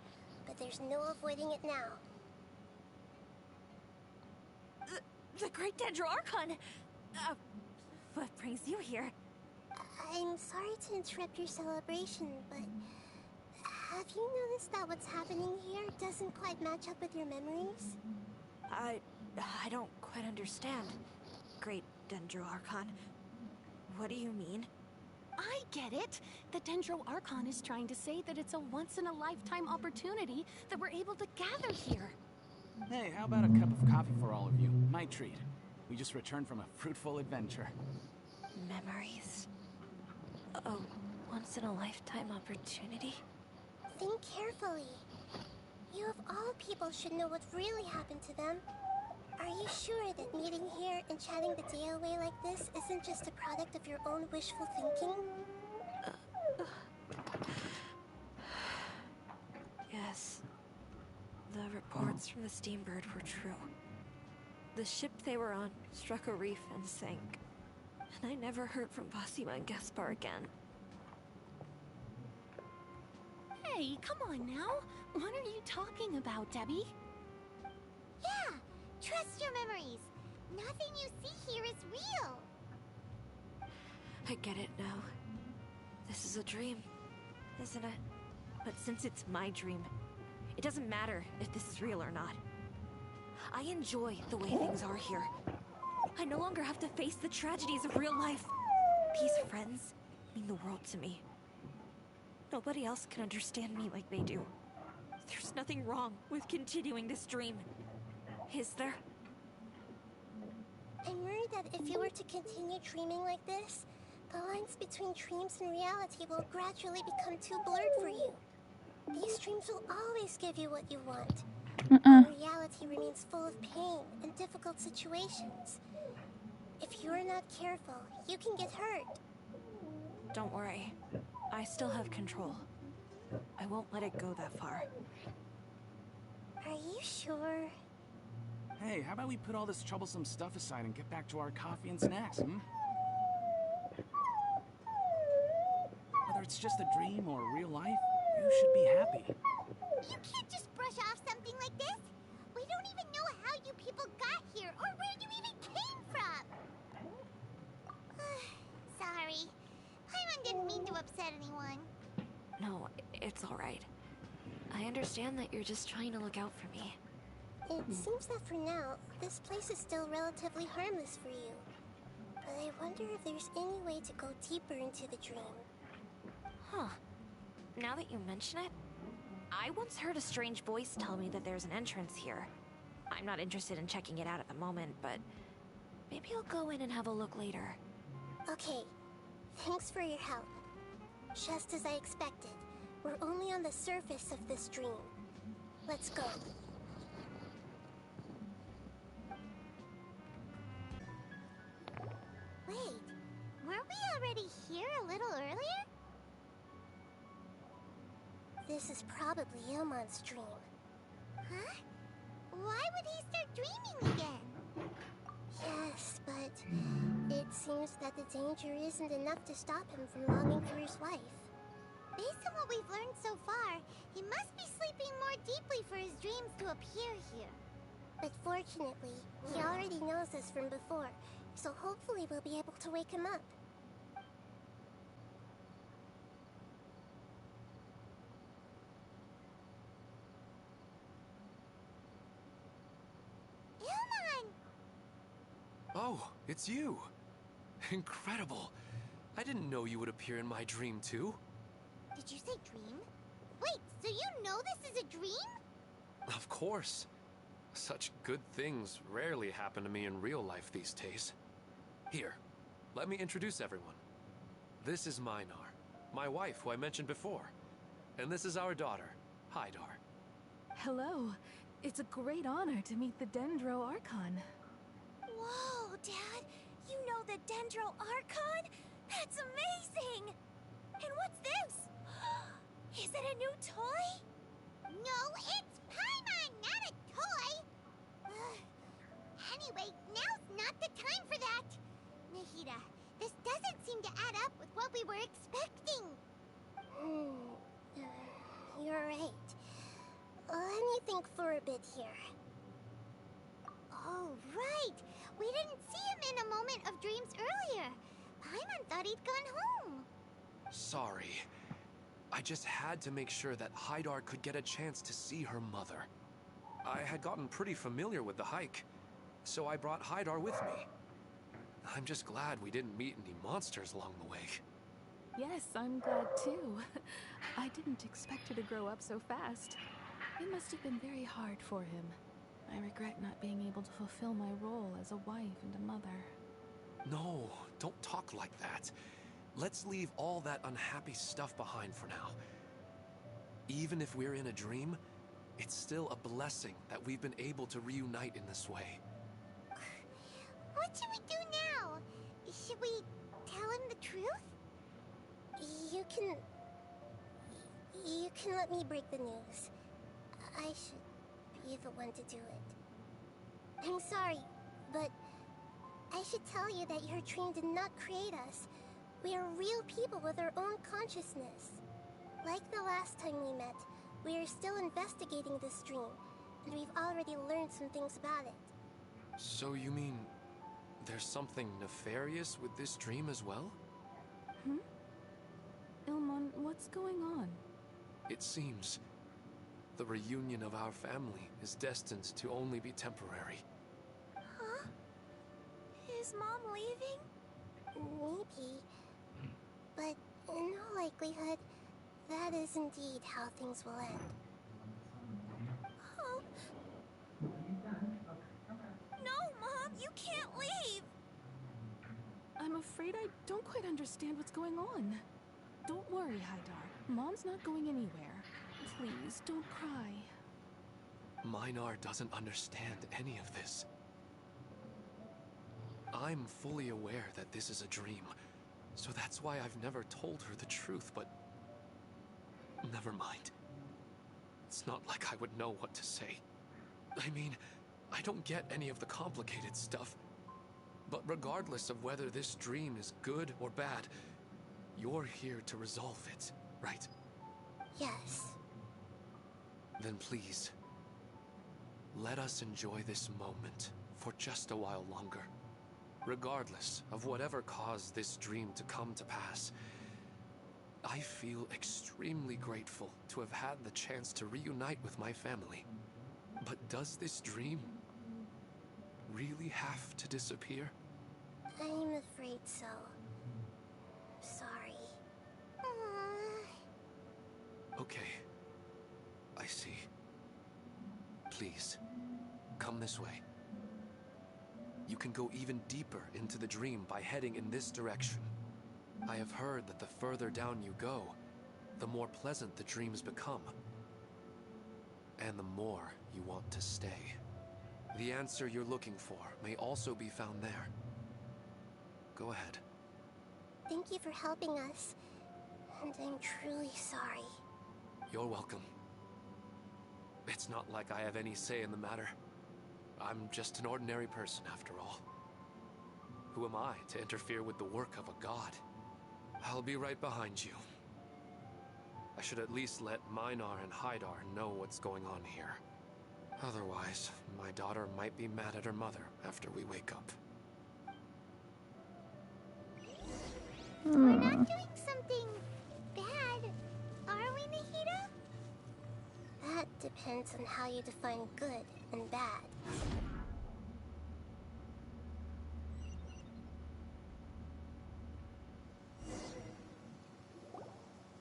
but there's no avoiding it now. The Great Dendro Archon! What brings you here? I'm sorry to interrupt your celebration, but have you noticed that what's happening here doesn't quite match up with your memories? I don't quite understand. Great Dendro Archon. What do you mean? I get it. The Dendro Archon is trying to say that it's a once-in-a-lifetime opportunity that we're able to gather here. Hey, how about a cup of coffee for all of you? My treat. We just returned from a fruitful adventure. Memories. A once-in-a-lifetime opportunity? Think carefully. You of all people should know what really happened to them. Are you sure that meeting here and chatting the day away like this isn't just a product of your own wishful thinking? Yes. The reports from the Steambird were true. The ship they were on struck a reef and sank. And I never heard from Basima and Gaspar again. Hey, come on now. What are you talking about, Debbie? Yeah, trust your memories. Nothing you see here is real. I get it now. This is a dream, isn't it? But since it's my dream, it doesn't matter if this is real or not. I enjoy the way things are here. I no longer have to face the tragedies of real life. These friends mean the world to me. Nobody else can understand me like they do. There's nothing wrong with continuing this dream. Is there? I'm worried that if you were to continue dreaming like this, the lines between dreams and reality will gradually become too blurred for you. These dreams will always give you what you want. While reality remains full of pain and difficult situations. If you're not careful, you can get hurt. Don't worry. I still have control. I won't let it go that far. Are you sure? Hey, how about we put all this troublesome stuff aside and get back to our coffee and snacks, hmm? Whether it's just a dream or real life, you should be happy. You can't just brush off something like this. We don't even know how you people got here or where you even came from. Sorry. Paimon didn't mean to upset anyone. No, it's all right. I understand that you're just trying to look out for me. It seems that for now, this place is still relatively harmless for you. But I wonder if there's any way to go deeper into the dream. Huh. Now that you mention it, I once heard a strange voice tell me that there's an entrance here. I'm not interested in checking it out at the moment, but maybe I'll go in and have a look later. Okay, thanks for your help. Just as I expected, we're only on the surface of this dream. Let's go. Wait, weren't we already here a little earlier? This is probably Ilmon's dream. Huh? Why would he start dreaming again? Yes, but it seems that the danger isn't enough to stop him from longing for his wife. Based on what we've learned so far, he must be sleeping more deeply for his dreams to appear here. But fortunately, he already knows this from before, so hopefully we'll be able to wake him up. Ilmon! Oh, it's you. Incredible. I didn't know you would appear in my dream too. Did you say dream? Wait, so you know this is a dream? Of course. Such good things rarely happen to me in real life these days. Here, let me introduce everyone. This is Minar, my wife who I mentioned before. And this is our daughter, Hydar. Hello. It's a great honor to meet the Dendro Archon. Whoa, Dad! You know the Dendro Archon? That's amazing! And what's this? Is it a new toy? No, it's Paimon, not a toy! Anyway, now's not the time for that! Nahida, this doesn't seem to add up with what we were expecting. You're right. Let me think for a bit here. Oh, right! We didn't see him in a moment of dreams earlier. Paimon thought he'd gone home. Sorry. I just had to make sure that Hydar could get a chance to see her mother. I had gotten pretty familiar with the hike, so I brought Hydar with me. I'm just glad we didn't meet any monsters along the way. Yes, I'm glad too. I didn't expect her to grow up so fast. It must have been very hard for him. I regret not being able to fulfill my role as a wife and a mother. No, don't talk like that. Let's leave all that unhappy stuff behind for now. Even if we're in a dream, it's still a blessing that we've been able to reunite in this way. What should we do now? Should we tell him the truth? You can let me break the news. I should be the one to do it. I'm sorry, but I should tell you that your dream did not create us. We are real people with our own consciousness. Like the last time we met, we are still investigating this dream, and we've already learned some things about it. So you mean there's something nefarious with this dream as well? Ilmon, what's going on? It seems the reunion of our family is destined to only be temporary. Huh? Is Mom leaving? Maybe. But in all likelihood, that is indeed how things will end. Oh. No, Mom, you can't leave! I'm afraid I don't quite understand what's going on. Don't worry, Haidar. Mom's not going anywhere. Please, don't cry. Minar doesn't understand any of this. I'm fully aware that this is a dream, so that's why I've never told her the truth, but never mind. It's not like I would know what to say. I mean, I don't get any of the complicated stuff. But regardless of whether this dream is good or bad, you're here to resolve it, right? Yes. Then please, let us enjoy this moment for just a while longer. Regardless of whatever caused this dream to come to pass, I feel extremely grateful to have had the chance to reunite with my family. But does this dream really have to disappear? I'm afraid so. Sorry. Okay. I see. Please, come this way. You can go even deeper into the dream by heading in this direction. I have heard that the further down you go, the more pleasant the dreams become. And the more you want to stay. The answer you're looking for may also be found there. Go ahead. Thank you for helping us. And I'm truly sorry. You're welcome. It's not like I have any say in the matter. I'm just an ordinary person, after all. Who am I to interfere with the work of a god? I'll be right behind you. I should at least let Minar and Haidar know what's going on here. Otherwise, my daughter might be mad at her mother after we wake up. We're not doing something bad, are we, Nahida? That depends on how you define good and bad.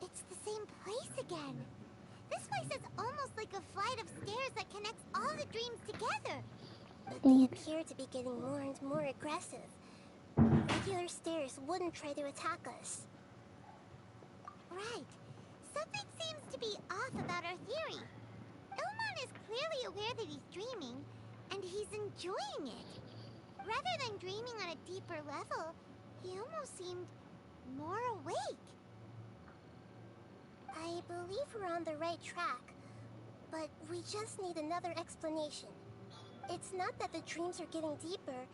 It's the same place again. This place is almost like a flight of stairs that connects all the dreams together. But they appear to be getting more and more aggressive. Regular stairs wouldn't try to attack us. Right. Something seems to be off about our theory. Ilmon is clearly aware that he's dreaming, and he's enjoying it. Rather than dreaming on a deeper level, he almost seemed more awake. I believe we're on the right track, but we just need another explanation. It's not that the dreams are getting deeper,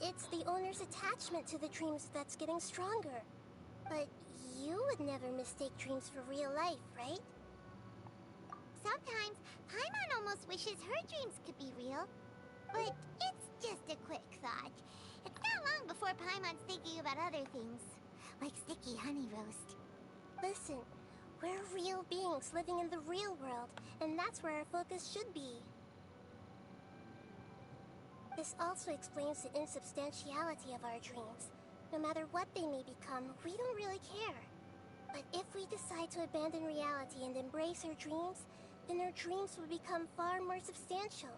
it's the owner's attachment to the dreams that's getting stronger. But you would never mistake dreams for real life, right? Sometimes, Paimon almost wishes her dreams could be real. But it's just a quick thought. It's not long before Paimon's thinking about other things, like sticky honey roast. Listen, we're real beings living in the real world, and that's where our focus should be. This also explains the insubstantiality of our dreams. No matter what they may become, we don't really care. But if we decide to abandon reality and embrace our dreams, then our dreams will become far more substantial.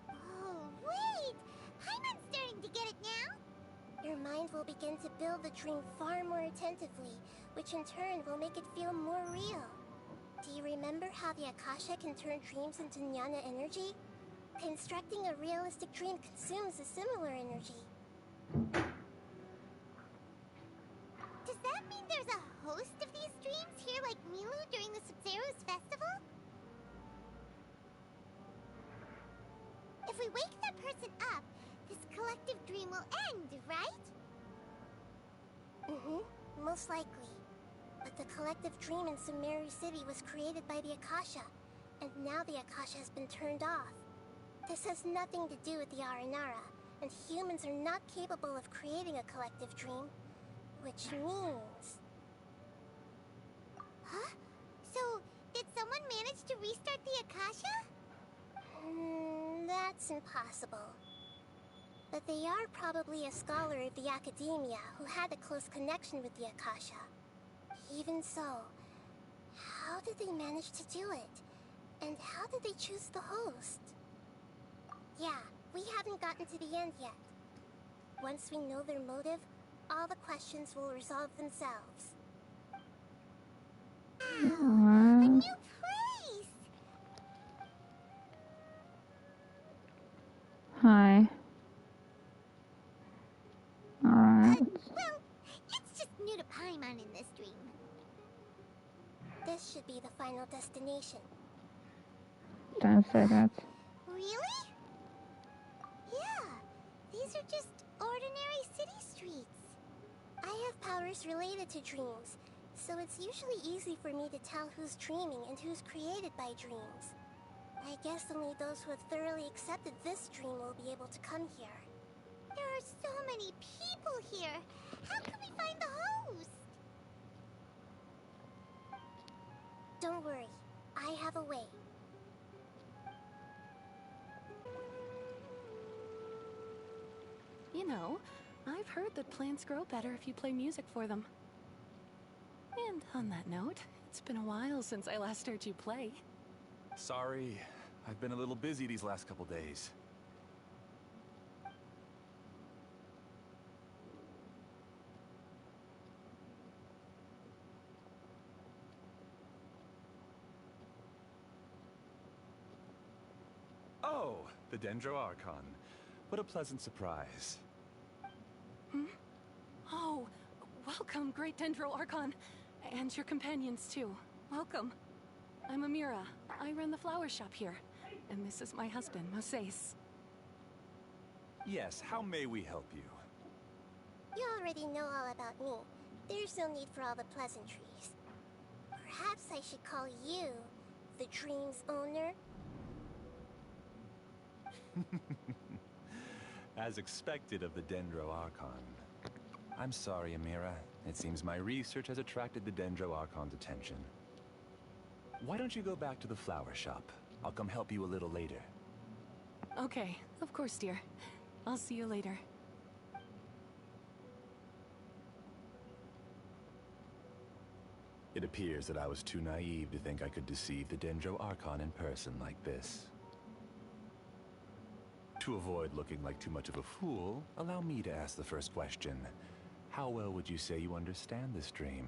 Oh, wait! I'm starting to get it now! Your mind will begin to build the dream far more attentively, which in turn will make it feel more real. Do you remember how the Akasha can turn dreams into jnana energy? Constructing a realistic dream consumes a similar energy. Does that mean there's a host of these dreams here like Milu during the Sub-Zero's festival? If we wake that person up, this collective dream will end, right? Most likely. But the collective dream in Sumeru City was created by the Akasha, and now the Akasha has been turned off. This has nothing to do with the Aranara, and humans are not capable of creating a collective dream, which means... Huh? So, did someone manage to restart the Akasha? That's impossible. But they are probably a scholar of the Academia who had a close connection with the Akasha. Even so, how did they manage to do it? And how did they choose the host? Yeah, we haven't gotten to the end yet. Once we know their motive, all the questions will resolve themselves. A new place! Hi. Alright. Well, it's just new to Paimon in this dream. This should be the final destination. Don't say that. Really? Yeah, these are just ordinary city streets. I have powers related to dreams, so it's usually easy for me to tell who's dreaming and who's created by dreams. I guess only those who have thoroughly accepted this dream will be able to come here. There are so many people here. How can we find the host? Don't worry, I have a way. You know, I've heard that plants grow better if you play music for them. And on that note, it's been a while since I last heard you play. Sorry, I've been a little busy these last couple days. Oh, the Dendro Archon. What a pleasant surprise. Oh, welcome, Great Dendro Archon. And your companions, too. Welcome. I'm Amira. I run the flower shop here. And this is my husband, Moses. Yes, how may we help you? You already know all about me. There's no need for all the pleasantries. Perhaps I should call you the dream's owner? As expected of the Dendro Archon. I'm sorry, Amira. It seems my research has attracted the Dendro Archon's attention. Why don't you go back to the flower shop? I'll come help you a little later. Okay, of course, dear. I'll see you later. It appears that I was too naive to think I could deceive the Dendro Archon in person like this. To avoid looking like too much of a fool, allow me to ask the first question. How well would you say you understand this dream?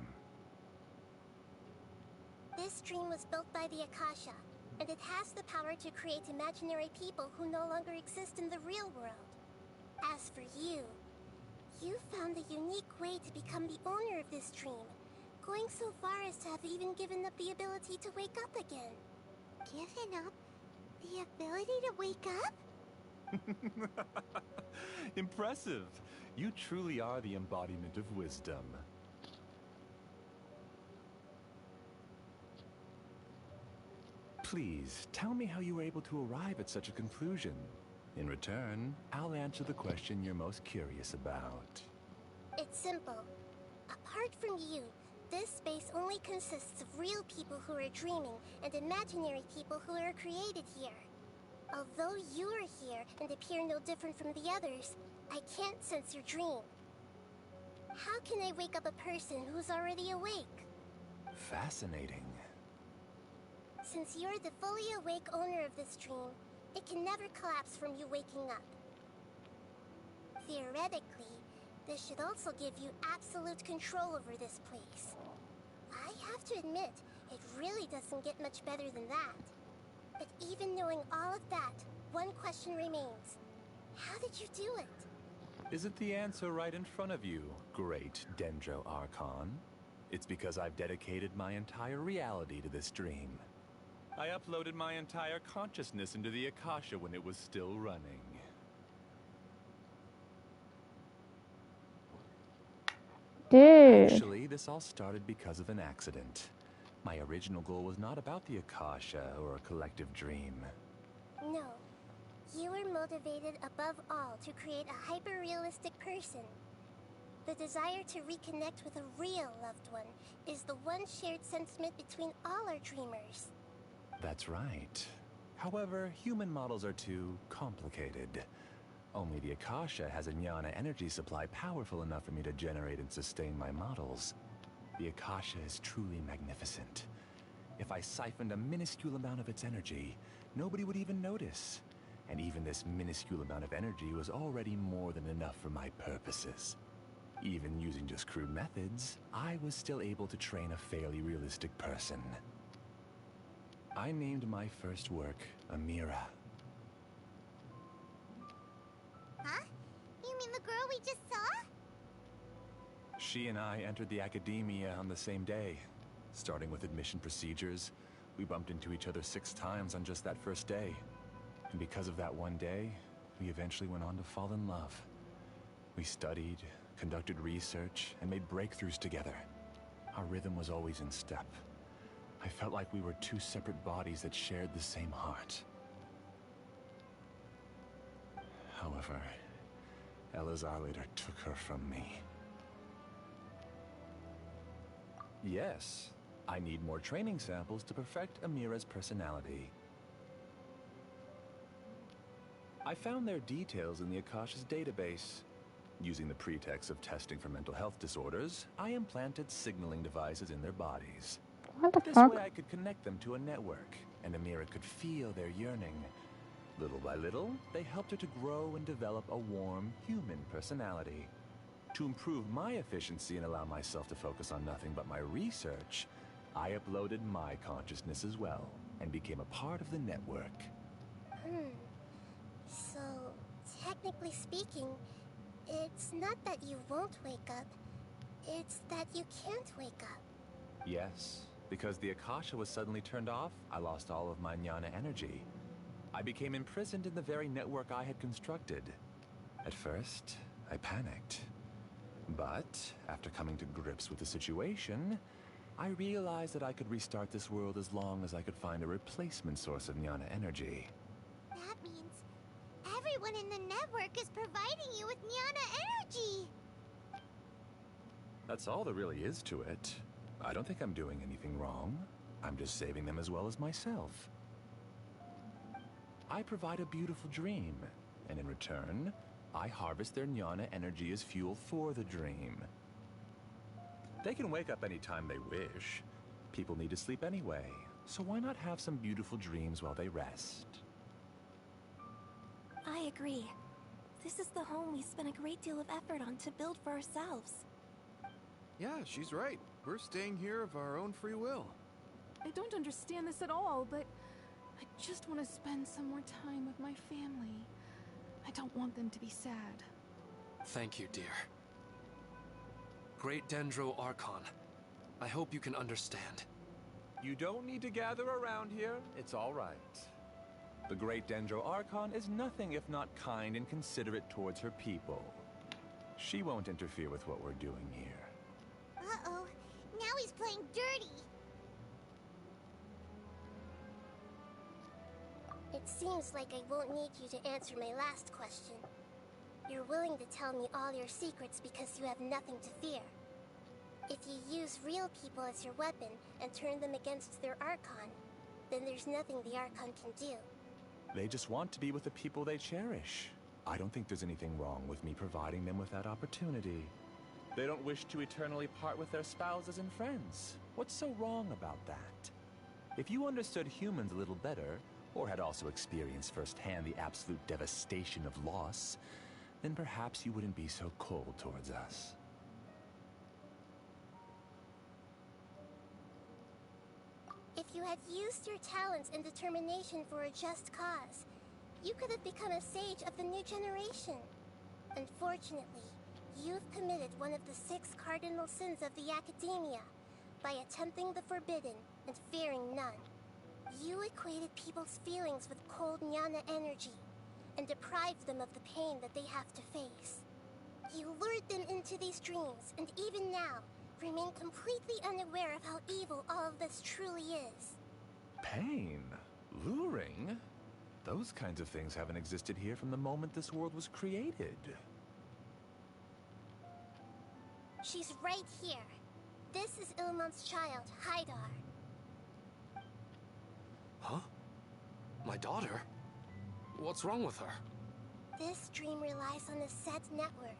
This dream was built by the Akasha, and it has the power to create imaginary people who no longer exist in the real world. As for you, you found a unique way to become the owner of this dream, going so far as to have even given up the ability to wake up again. Given up the ability to wake up? Impressive. You truly are the embodiment of wisdom. Please, tell me how you were able to arrive at such a conclusion. In return, I'll answer the question you're most curious about. It's simple. Apart from you, this space only consists of real people who are dreaming and imaginary people who are created here. Although you are here and appear no different from the others, I can't sense your dream. How can I wake up a person who's already awake? Fascinating. Since you're the fully awake owner of this dream, it can never collapse from you waking up. Theoretically, this should also give you absolute control over this place. I have to admit, it really doesn't get much better than that. But even knowing all of that, one question remains. How did you do it? Isn't the answer right in front of you, great Dendro Archon? It's because I've dedicated my entire reality to this dream. I uploaded my entire consciousness into the Akasha when it was still running. Dude. Actually, this all started because of an accident. My original goal was not about the Akasha or a collective dream. No. You were motivated above all to create a hyper-realistic person. The desire to reconnect with a real loved one is the one shared sentiment between all our dreamers. That's right. However, human models are too complicated. Only the Akasha has a jnana energy supply powerful enough for me to generate and sustain my models. The Akasha is truly magnificent. If I siphoned a minuscule amount of its energy, nobody would even notice. And even this minuscule amount of energy was already more than enough for my purposes. Even using just crude methods, I was still able to train a fairly realistic person. I named my first work Amira. Huh? You mean the girl we just saw? She and I entered the academia on the same day. Starting with admission procedures, we bumped into each other 6 times on just that first day. And because of that one day, we eventually went on to fall in love. We studied, conducted research, and made breakthroughs together. Our rhythm was always in step. I felt like we were 2 separate bodies that shared the same heart. However, Elazar later took her from me. Yes, I need more training samples to perfect Amira's personality. I found their details in the Akasha's database. Using the pretext of testing for mental health disorders, I implanted signaling devices in their bodies. What the This fuck? way I could connect them to a network, and Amira could feel their yearning. Little by little, they helped her to grow and develop a warm, human personality. To improve my efficiency and allow myself to focus on nothing but my research, I uploaded my consciousness as well, and became a part of the network. So, technically speaking, it's not that you won't wake up, it's that you can't wake up. Yes, because the Akasha was suddenly turned off, I lost all of my jnana energy. I became imprisoned in the very network I had constructed. At first, I panicked. But, after coming to grips with the situation, I realized that I could restart this world as long as I could find a replacement source of jnana energy. That means everyone in the network is providing you with jnana energy. That's all there really is to it. I don't think I'm doing anything wrong. I'm just saving them as well as myself. I provide a beautiful dream, and in return, I harvest their jnana energy as fuel for the dream. They can wake up anytime they wish. People need to sleep anyway, so why not have some beautiful dreams while they rest? I agree. This is the home we spent a great deal of effort on to build for ourselves. Yeah, she's right. We're staying here of our own free will. I don't understand this at all, but I just want to spend some more time with my family. I don't want them to be sad. Thank you, dear. Great Dendro Archon, I hope you can understand. You don't need to gather around here. It's all right. The great Dendro Archon is nothing if not kind and considerate towards her people. She won't interfere with what we're doing here. Uh-oh, now he's playing dirty. It seems like I won't need you to answer my last question. You're willing to tell me all your secrets because you have nothing to fear. If you use real people as your weapon and turn them against their Archon, then there's nothing the Archon can do. They just want to be with the people they cherish. I don't think there's anything wrong with me providing them with that opportunity. They don't wish to eternally part with their spouses and friends. What's so wrong about that? If you understood humans a little better, or had also experienced firsthand the absolute devastation of loss, then perhaps you wouldn't be so cold towards us. If you had used your talents and determination for a just cause, you could have become a sage of the new generation. Unfortunately, you've committed one of the 6 cardinal sins of the Academia by attempting the forbidden and fearing none. You equated people's feelings with cold Jnana energy and deprived them of the pain that they have to face. You lured them into these dreams, and even now, remain completely unaware of how evil all of this truly is. Pain? Luring? Those kinds of things haven't existed here from the moment this world was created. She's right here. This is Ilmon's child, Haidar. Huh? My daughter? What's wrong with her? This dream relies on a set network,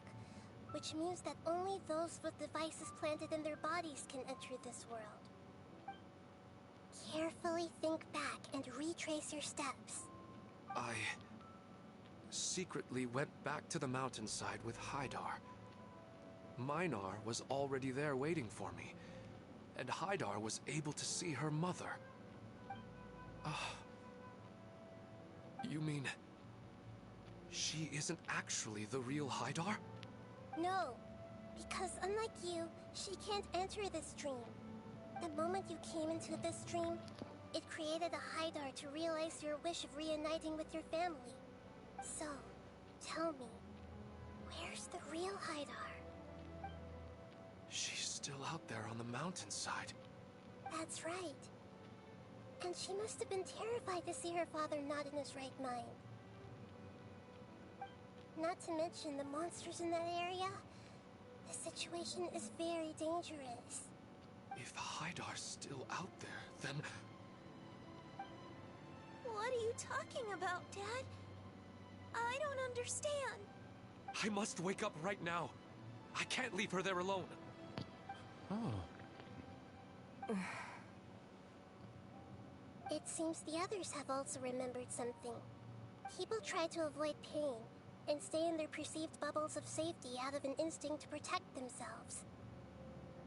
which means that only those with devices planted in their bodies can enter this world. Carefully think back and retrace your steps. I secretly went back to the mountainside with Haidar. Minar was already there waiting for me, and Haidar was able to see her mother. You mean she isn't actually the real Haidar? No, because unlike you, she can't enter this dream. The moment you came into this dream, it created a Haidar to realize your wish of reuniting with your family. So, tell me, where's the real Haidar? She's still out there on the mountainside. That's right. And she must have been terrified to see her father not in his right mind. Not to mention the monsters in that area. The situation is very dangerous. If Haidar's still out there, then... What are you talking about, Dad? I don't understand. I must wake up right now. I can't leave her there alone. Oh. It seems the others have also remembered something. People try to avoid pain and stay in their perceived bubbles of safety out of an instinct to protect themselves.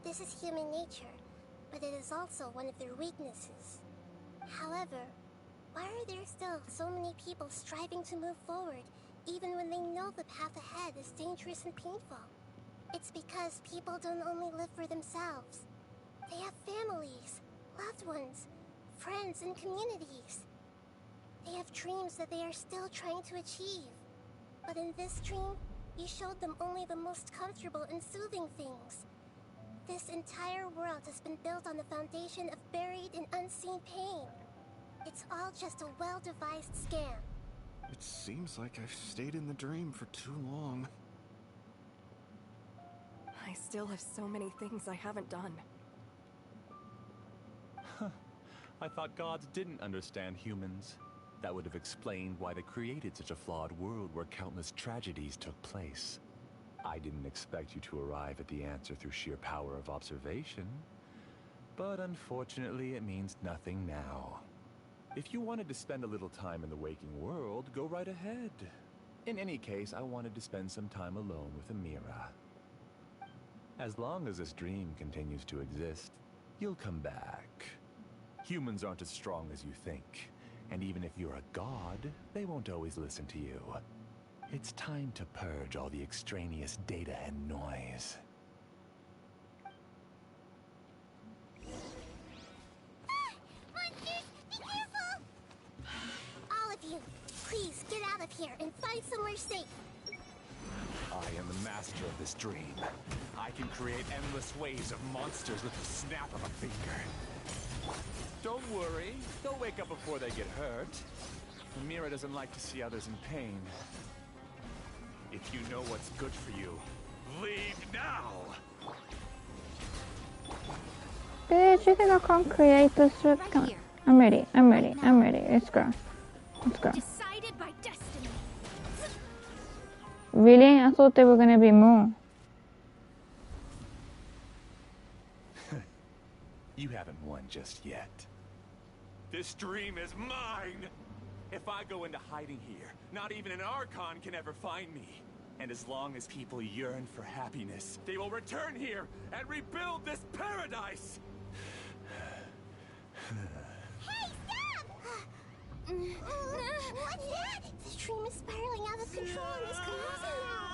This is human nature, but it is also one of their weaknesses. However, why are there still so many people striving to move forward, even when they know the path ahead is dangerous and painful? It's because people don't only live for themselves. They have families, loved ones, friends, and communities. They have dreams that they are still trying to achieve. But in this dream, you showed them only the most comfortable and soothing things. This entire world has been built on the foundation of buried and unseen pain. It's all just a well-devised scam. It seems like I've stayed in the dream for too long. I still have so many things I haven't done. I thought gods didn't understand humans. That would have explained why they created such a flawed world where countless tragedies took place. I didn't expect you to arrive at the answer through sheer power of observation. But unfortunately, it means nothing now. If you wanted to spend a little time in the waking world, go right ahead. In any case, I wanted to spend some time alone with Amira. As long as this dream continues to exist, you'll come back. Humans aren't as strong as you think. And even if you're a god, they won't always listen to you. It's time to purge all the extraneous data and noise. Monsters, be careful! All of you, please get out of here and find somewhere safe. I am the master of this dream. I can create endless waves of monsters with the snap of a finger. Don't worry, they'll wake up before they get hurt. Amira doesn't like to see others in pain. If you know what's good for you, leave now! Bitch, you think I can't create this shit? Come on. I'm ready, I'm ready, I'm ready. Let's go. Let's go. Decided by destiny. Really? I thought there were gonna be more. You haven't won just yet. This dream is mine! If I go into hiding here, not even an Archon can ever find me. And as long as people yearn for happiness, they will return here and rebuild this paradise! Hey, stop! What's that? The stream is spiraling out of control and is collapsing now.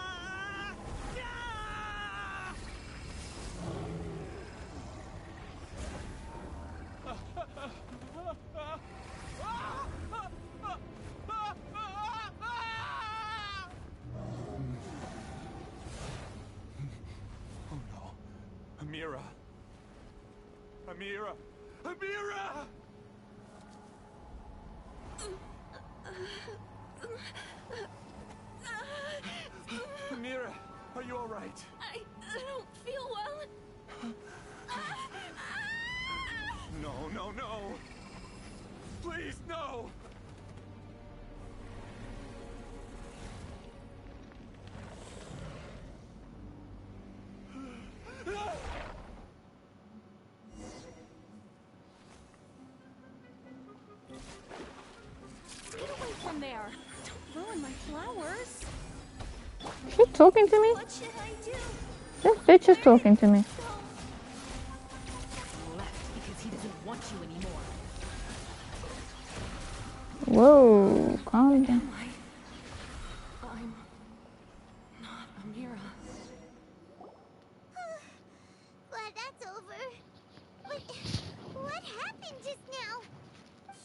Oh no. Amira. Amira! Amira! Amira, are you all right? I don't feel well. No, no, no! Please, no! Get away from there! Don't ruin my flowers! Is she talking to me? What should I do? This bitch is talking to me. Left because he doesn't want you anymore. Whoa, calm down. I'm not Amira. Glad that's over. What happened just now?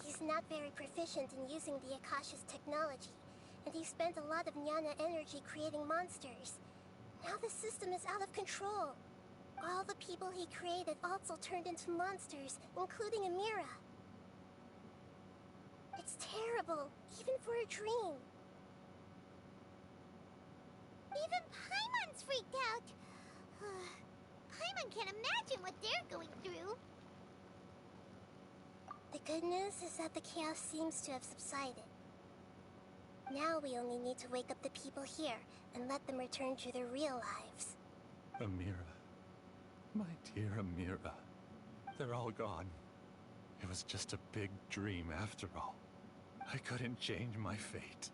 He's not very proficient in using the Akasha's technology, and he spent a lot of Jnana energy creating monsters. Now the system is out of control. All the people he created also turned into monsters, including Amira. It's terrible, even for a dream. Even Paimon's freaked out. Paimon can't imagine what they're going through. The good news is that the chaos seems to have subsided. Now we only need to wake up the people here and let them return to their real lives. Amira. My dear Amira. They're all gone. It was just a big dream after all. I couldn't change my fate.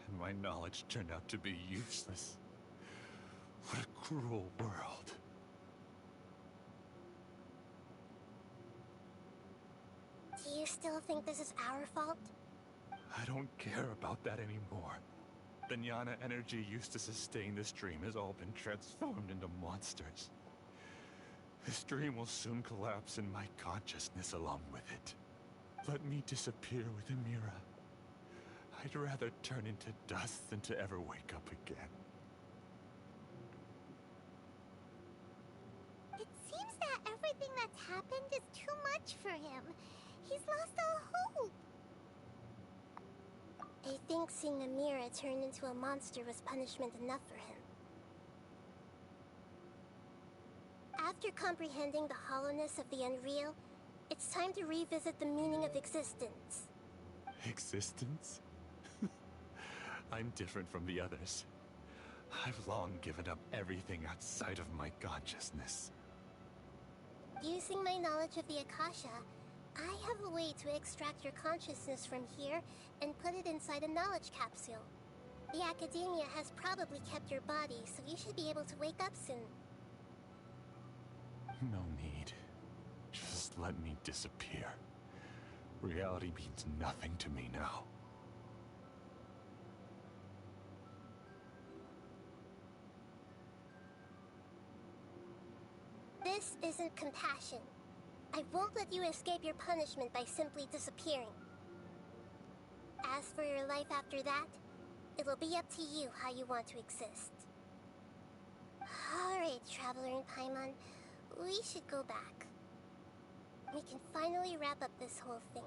And my knowledge turned out to be useless. What a cruel world. Do you still think this is our fault? I don't care about that anymore. The Jnana energy used to sustain this dream has all been transformed into monsters. This dream will soon collapse and my consciousness along with it. Let me disappear with Amira. I'd rather turn into dust than to ever wake up again. It seems that everything that's happened is too much for him. He's lost all hope. I think seeing Amira turn into a monster was punishment enough for him. After comprehending the hollowness of the unreal, it's time to revisit the meaning of existence. Existence? I'm different from the others. I've long given up everything outside of my consciousness. Using my knowledge of the Akasha, I have a way to extract your consciousness from here and put it inside a knowledge capsule. The Academia has probably kept your body, so you should be able to wake up soon. No need. Just let me disappear. Reality means nothing to me now. This isn't compassion. I won't let you escape your punishment by simply disappearing. As for your life after that, it'll be up to you how you want to exist. Alright, Traveler and Paimon, we should go back. We can finally wrap up this whole thing.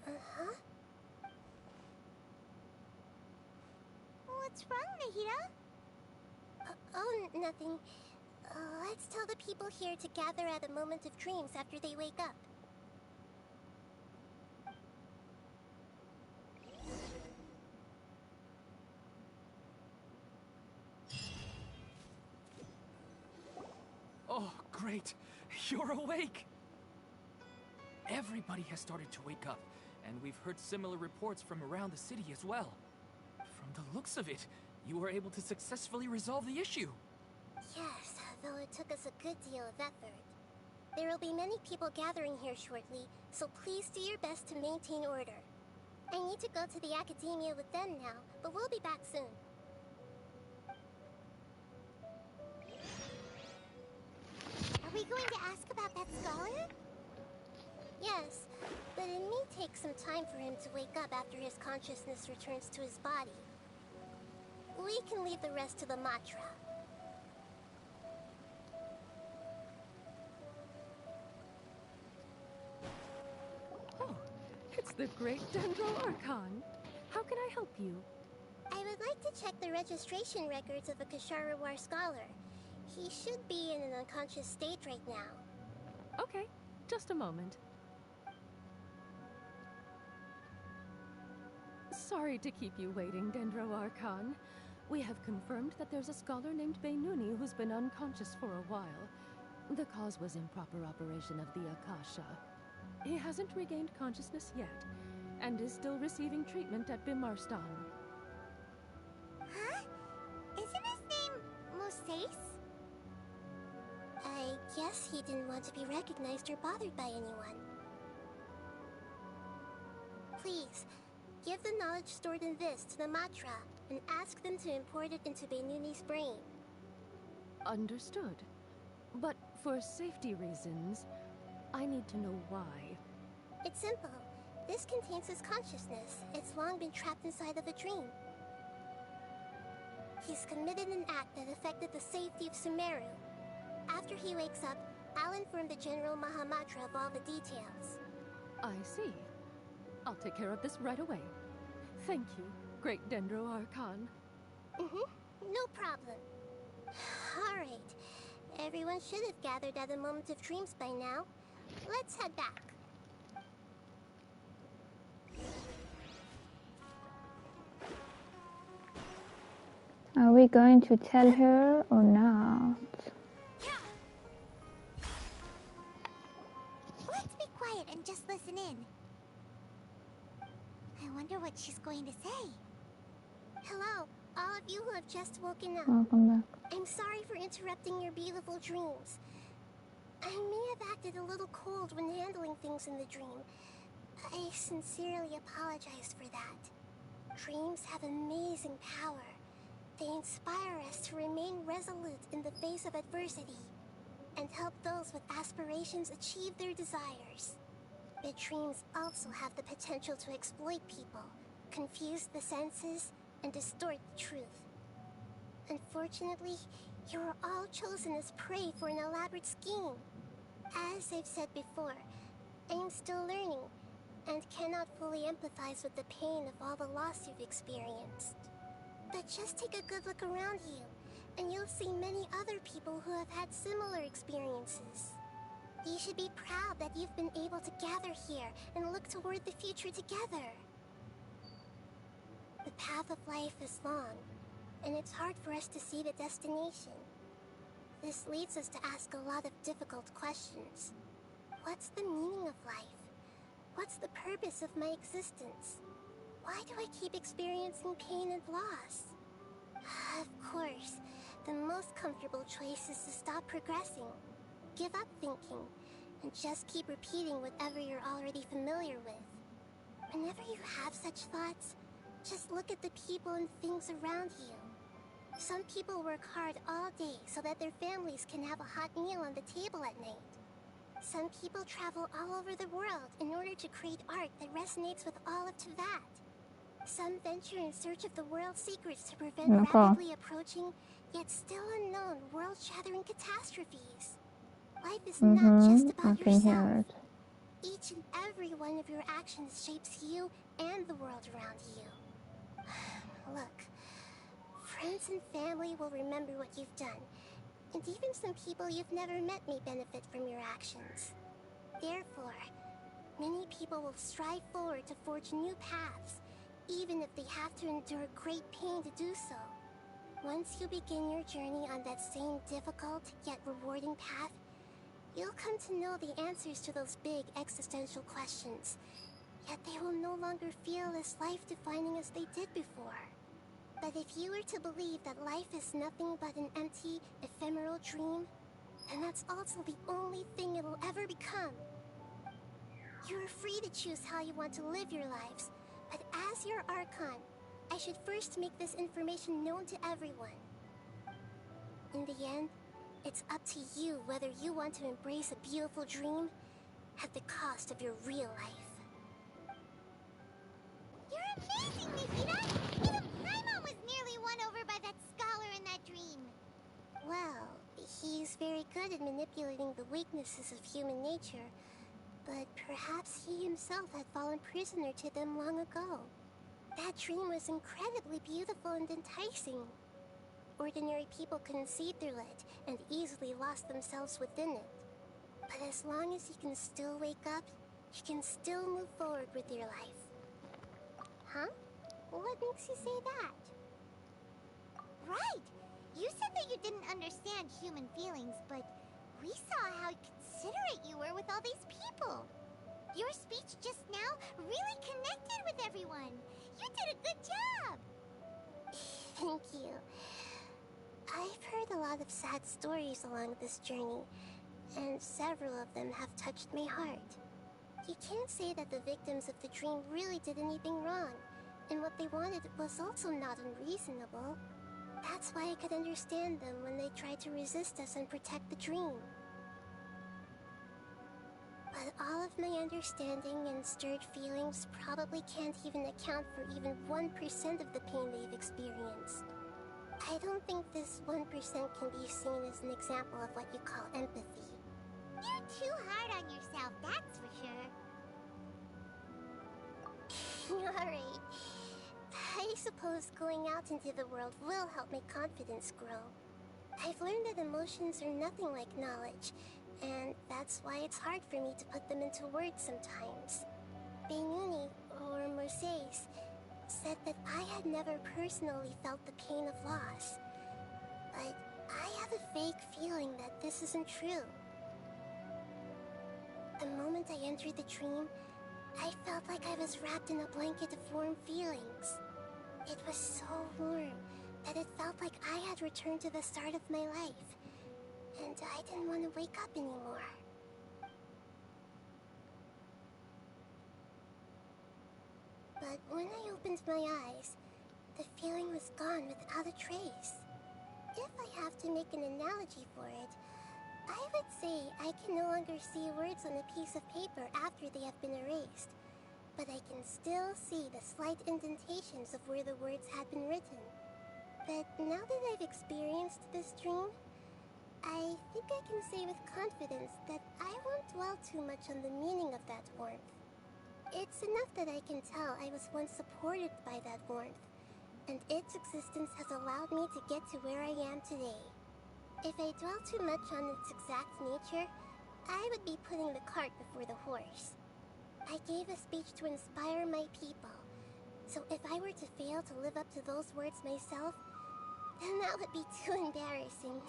Uh-huh? What's wrong, Nahida? Oh, nothing. Let's tell the people here to gather at a moment of dreams after they wake up. Oh, great. You're awake. Everybody has started to wake up, and we've heard similar reports from around the city as well. From the looks of it, you were able to successfully resolve the issue. Yes, though it took us a good deal of effort. There will be many people gathering here shortly, so please do your best to maintain order. I need to go to the academia with them now, but we'll be back soon. Are we going to ask about that scholar? Yes, but it may take some time for him to wake up after his consciousness returns to his body. We can leave the rest to the Matra. Oh, it's the great Dendro Archon. How can I help you? I would like to check the registration records of a Kasharawar scholar. He should be in an unconscious state right now. Okay, just a moment. Sorry to keep you waiting, Dendro Archon. We have confirmed that there's a scholar named Beinuni who's been unconscious for a while. The cause was improper operation of the Akasha. He hasn't regained consciousness yet, and is still receiving treatment at Bimarstan. Huh? Isn't his name Moses? I guess he didn't want to be recognized or bothered by anyone. Please, give the knowledge stored in this to the Matra, and ask them to import it into Beinuni's brain. Understood. But for safety reasons, I need to know why. It's simple. This contains his consciousness. It's long been trapped inside of a dream. He's committed an act that affected the safety of Sumeru. After he wakes up, I'll inform the General Mahamatra of all the details. I see. I'll take care of this right away. Thank you, great Dendro Archon. No problem. Alright. Everyone should have gathered at a moment of dreams by now. Let's head back. Are we going to tell her or not? Let's be quiet and just listen in. I wonder what she's going to say. Hello, all of you who have just woken up. Welcome back. I'm sorry for interrupting your beautiful dreams. I may have acted a little cold when handling things in the dream. I sincerely apologize for that. Dreams have amazing power. They inspire us to remain resolute in the face of adversity and help those with aspirations achieve their desires. But dreams also have the potential to exploit people, confuse the senses, and distort the truth. Unfortunately, you were all chosen as prey for an elaborate scheme. As I've said before, I am still learning, and cannot fully empathize with the pain of all the loss you've experienced. But just take a good look around you, and you'll see many other people who have had similar experiences. You should be proud that you've been able to gather here and look toward the future together. The path of life is long, and it's hard for us to see the destination. This leads us to ask a lot of difficult questions. What's the meaning of life? What's the purpose of my existence? Why do I keep experiencing pain and loss? Of course, the most comfortable choice is to stop progressing. Give up thinking, and just keep repeating whatever you're already familiar with. Whenever you have such thoughts, just look at the people and things around you. Some people work hard all day so that their families can have a hot meal on the table at night. Some people travel all over the world in order to create art that resonates with all of Teyvat. Some venture in search of the world's secrets to prevent rapidly approaching, yet still unknown, world-shattering catastrophes. Life is not just about yourself. Each and every one of your actions shapes you and the world around you. Look, friends and family will remember what you've done, And even some people you've never met may benefit from your actions. Therefore, many people will strive forward to forge new paths, even if they have to endure great pain to do so. Once you begin your journey on that same difficult yet rewarding path, you'll come to know the answers to those big existential questions, yet they will no longer feel as life-defining as they did before. But if you were to believe that life is nothing but an empty, ephemeral dream, then that's also the only thing it'll ever become. You're free to choose how you want to live your lives, but as your Archon, I should first make this information known to everyone. In the end, it's up to you whether you want to embrace a beautiful dream at the cost of your real life. You're amazing, Nikita! Even Paimon was nearly won over by that scholar in that dream. Well, he's very good at manipulating the weaknesses of human nature, but perhaps he himself had fallen prisoner to them long ago. That dream was incredibly beautiful and enticing. Ordinary people couldn't see through it and easily lost themselves within it. But as long as you can still wake up, you can still move forward with your life. Huh? What makes you say that? Right! You said that you didn't understand human feelings, but we saw how considerate you were with all these people. Your speech just now really connected with everyone. You did a good job! Thank you. I've heard a lot of sad stories along this journey, and several of them have touched my heart. You can't say that the victims of the dream really did anything wrong, and what they wanted was also not unreasonable. That's why I could understand them when they tried to resist us and protect the dream. But all of my understanding and stirred feelings probably can't even account for even 1% of the pain they've experienced. I don't think this 1% can be seen as an example of what you call empathy. You're too hard on yourself, that's for sure. Alright. I suppose going out into the world will help my confidence grow. I've learned that emotions are nothing like knowledge, and that's why it's hard for me to put them into words sometimes. Benuni, or Mercedes, said that I had never personally felt the pain of loss. But I have a vague feeling that this isn't true. The moment I entered the dream, I felt like I was wrapped in a blanket of warm feelings. It was so warm that it felt like I had returned to the start of my life, and I didn't want to wake up anymore. But when I opened my eyes, the feeling was gone without a trace. If I have to make an analogy for it, I would say I can no longer see words on a piece of paper after they have been erased, but I can still see the slight indentations of where the words had been written. But now that I've experienced this dream, I think I can say with confidence that I won't dwell too much on the meaning of that warmth. It's enough that I can tell I was once supported by that warmth, and its existence has allowed me to get to where I am today. If I dwell too much on its exact nature, I would be putting the cart before the horse. I gave a speech to inspire my people, so if I were to fail to live up to those words myself, then that would be too embarrassing.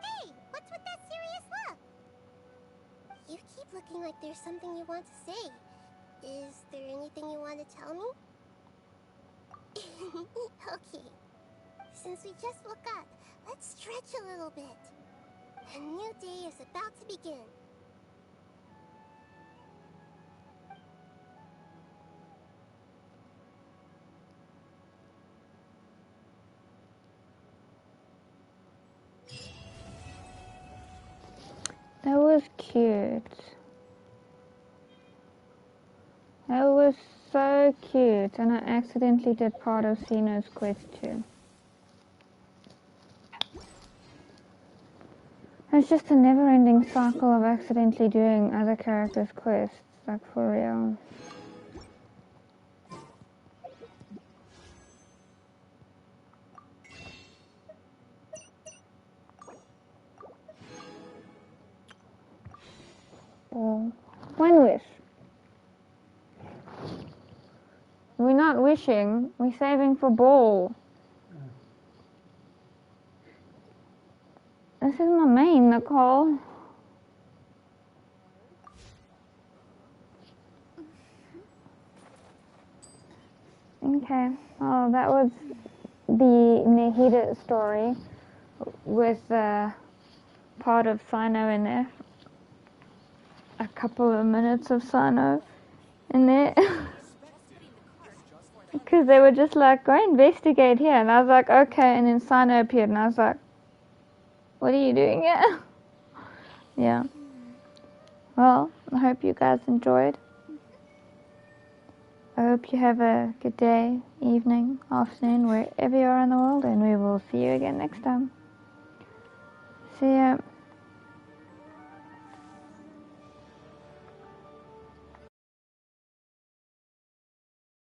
Hey, what's with that serious look? You keep looking like there's something you want to say. Is there anything you want to tell me? Okay. Since we just woke up, let's stretch a little bit. A new day is about to begin. That was cute. That was so cute, and I accidentally did part of Sino's question. It's just a never-ending cycle of accidentally doing other characters' quests, like for real. Ball. One wish. We're not wishing, we're saving for ball. This is my main, Nicole. Okay, well that was the Nahida story with part of Sino in there. A couple of minutes of Sino in there. Because they were just like, go investigate here. And I was like, okay. And then Sino appeared and I was like, what are you doing here? Yeah. Well, I hope you guys enjoyed. I hope you have a good day, evening, afternoon, wherever you are in the world. And we will see you again next time. See ya.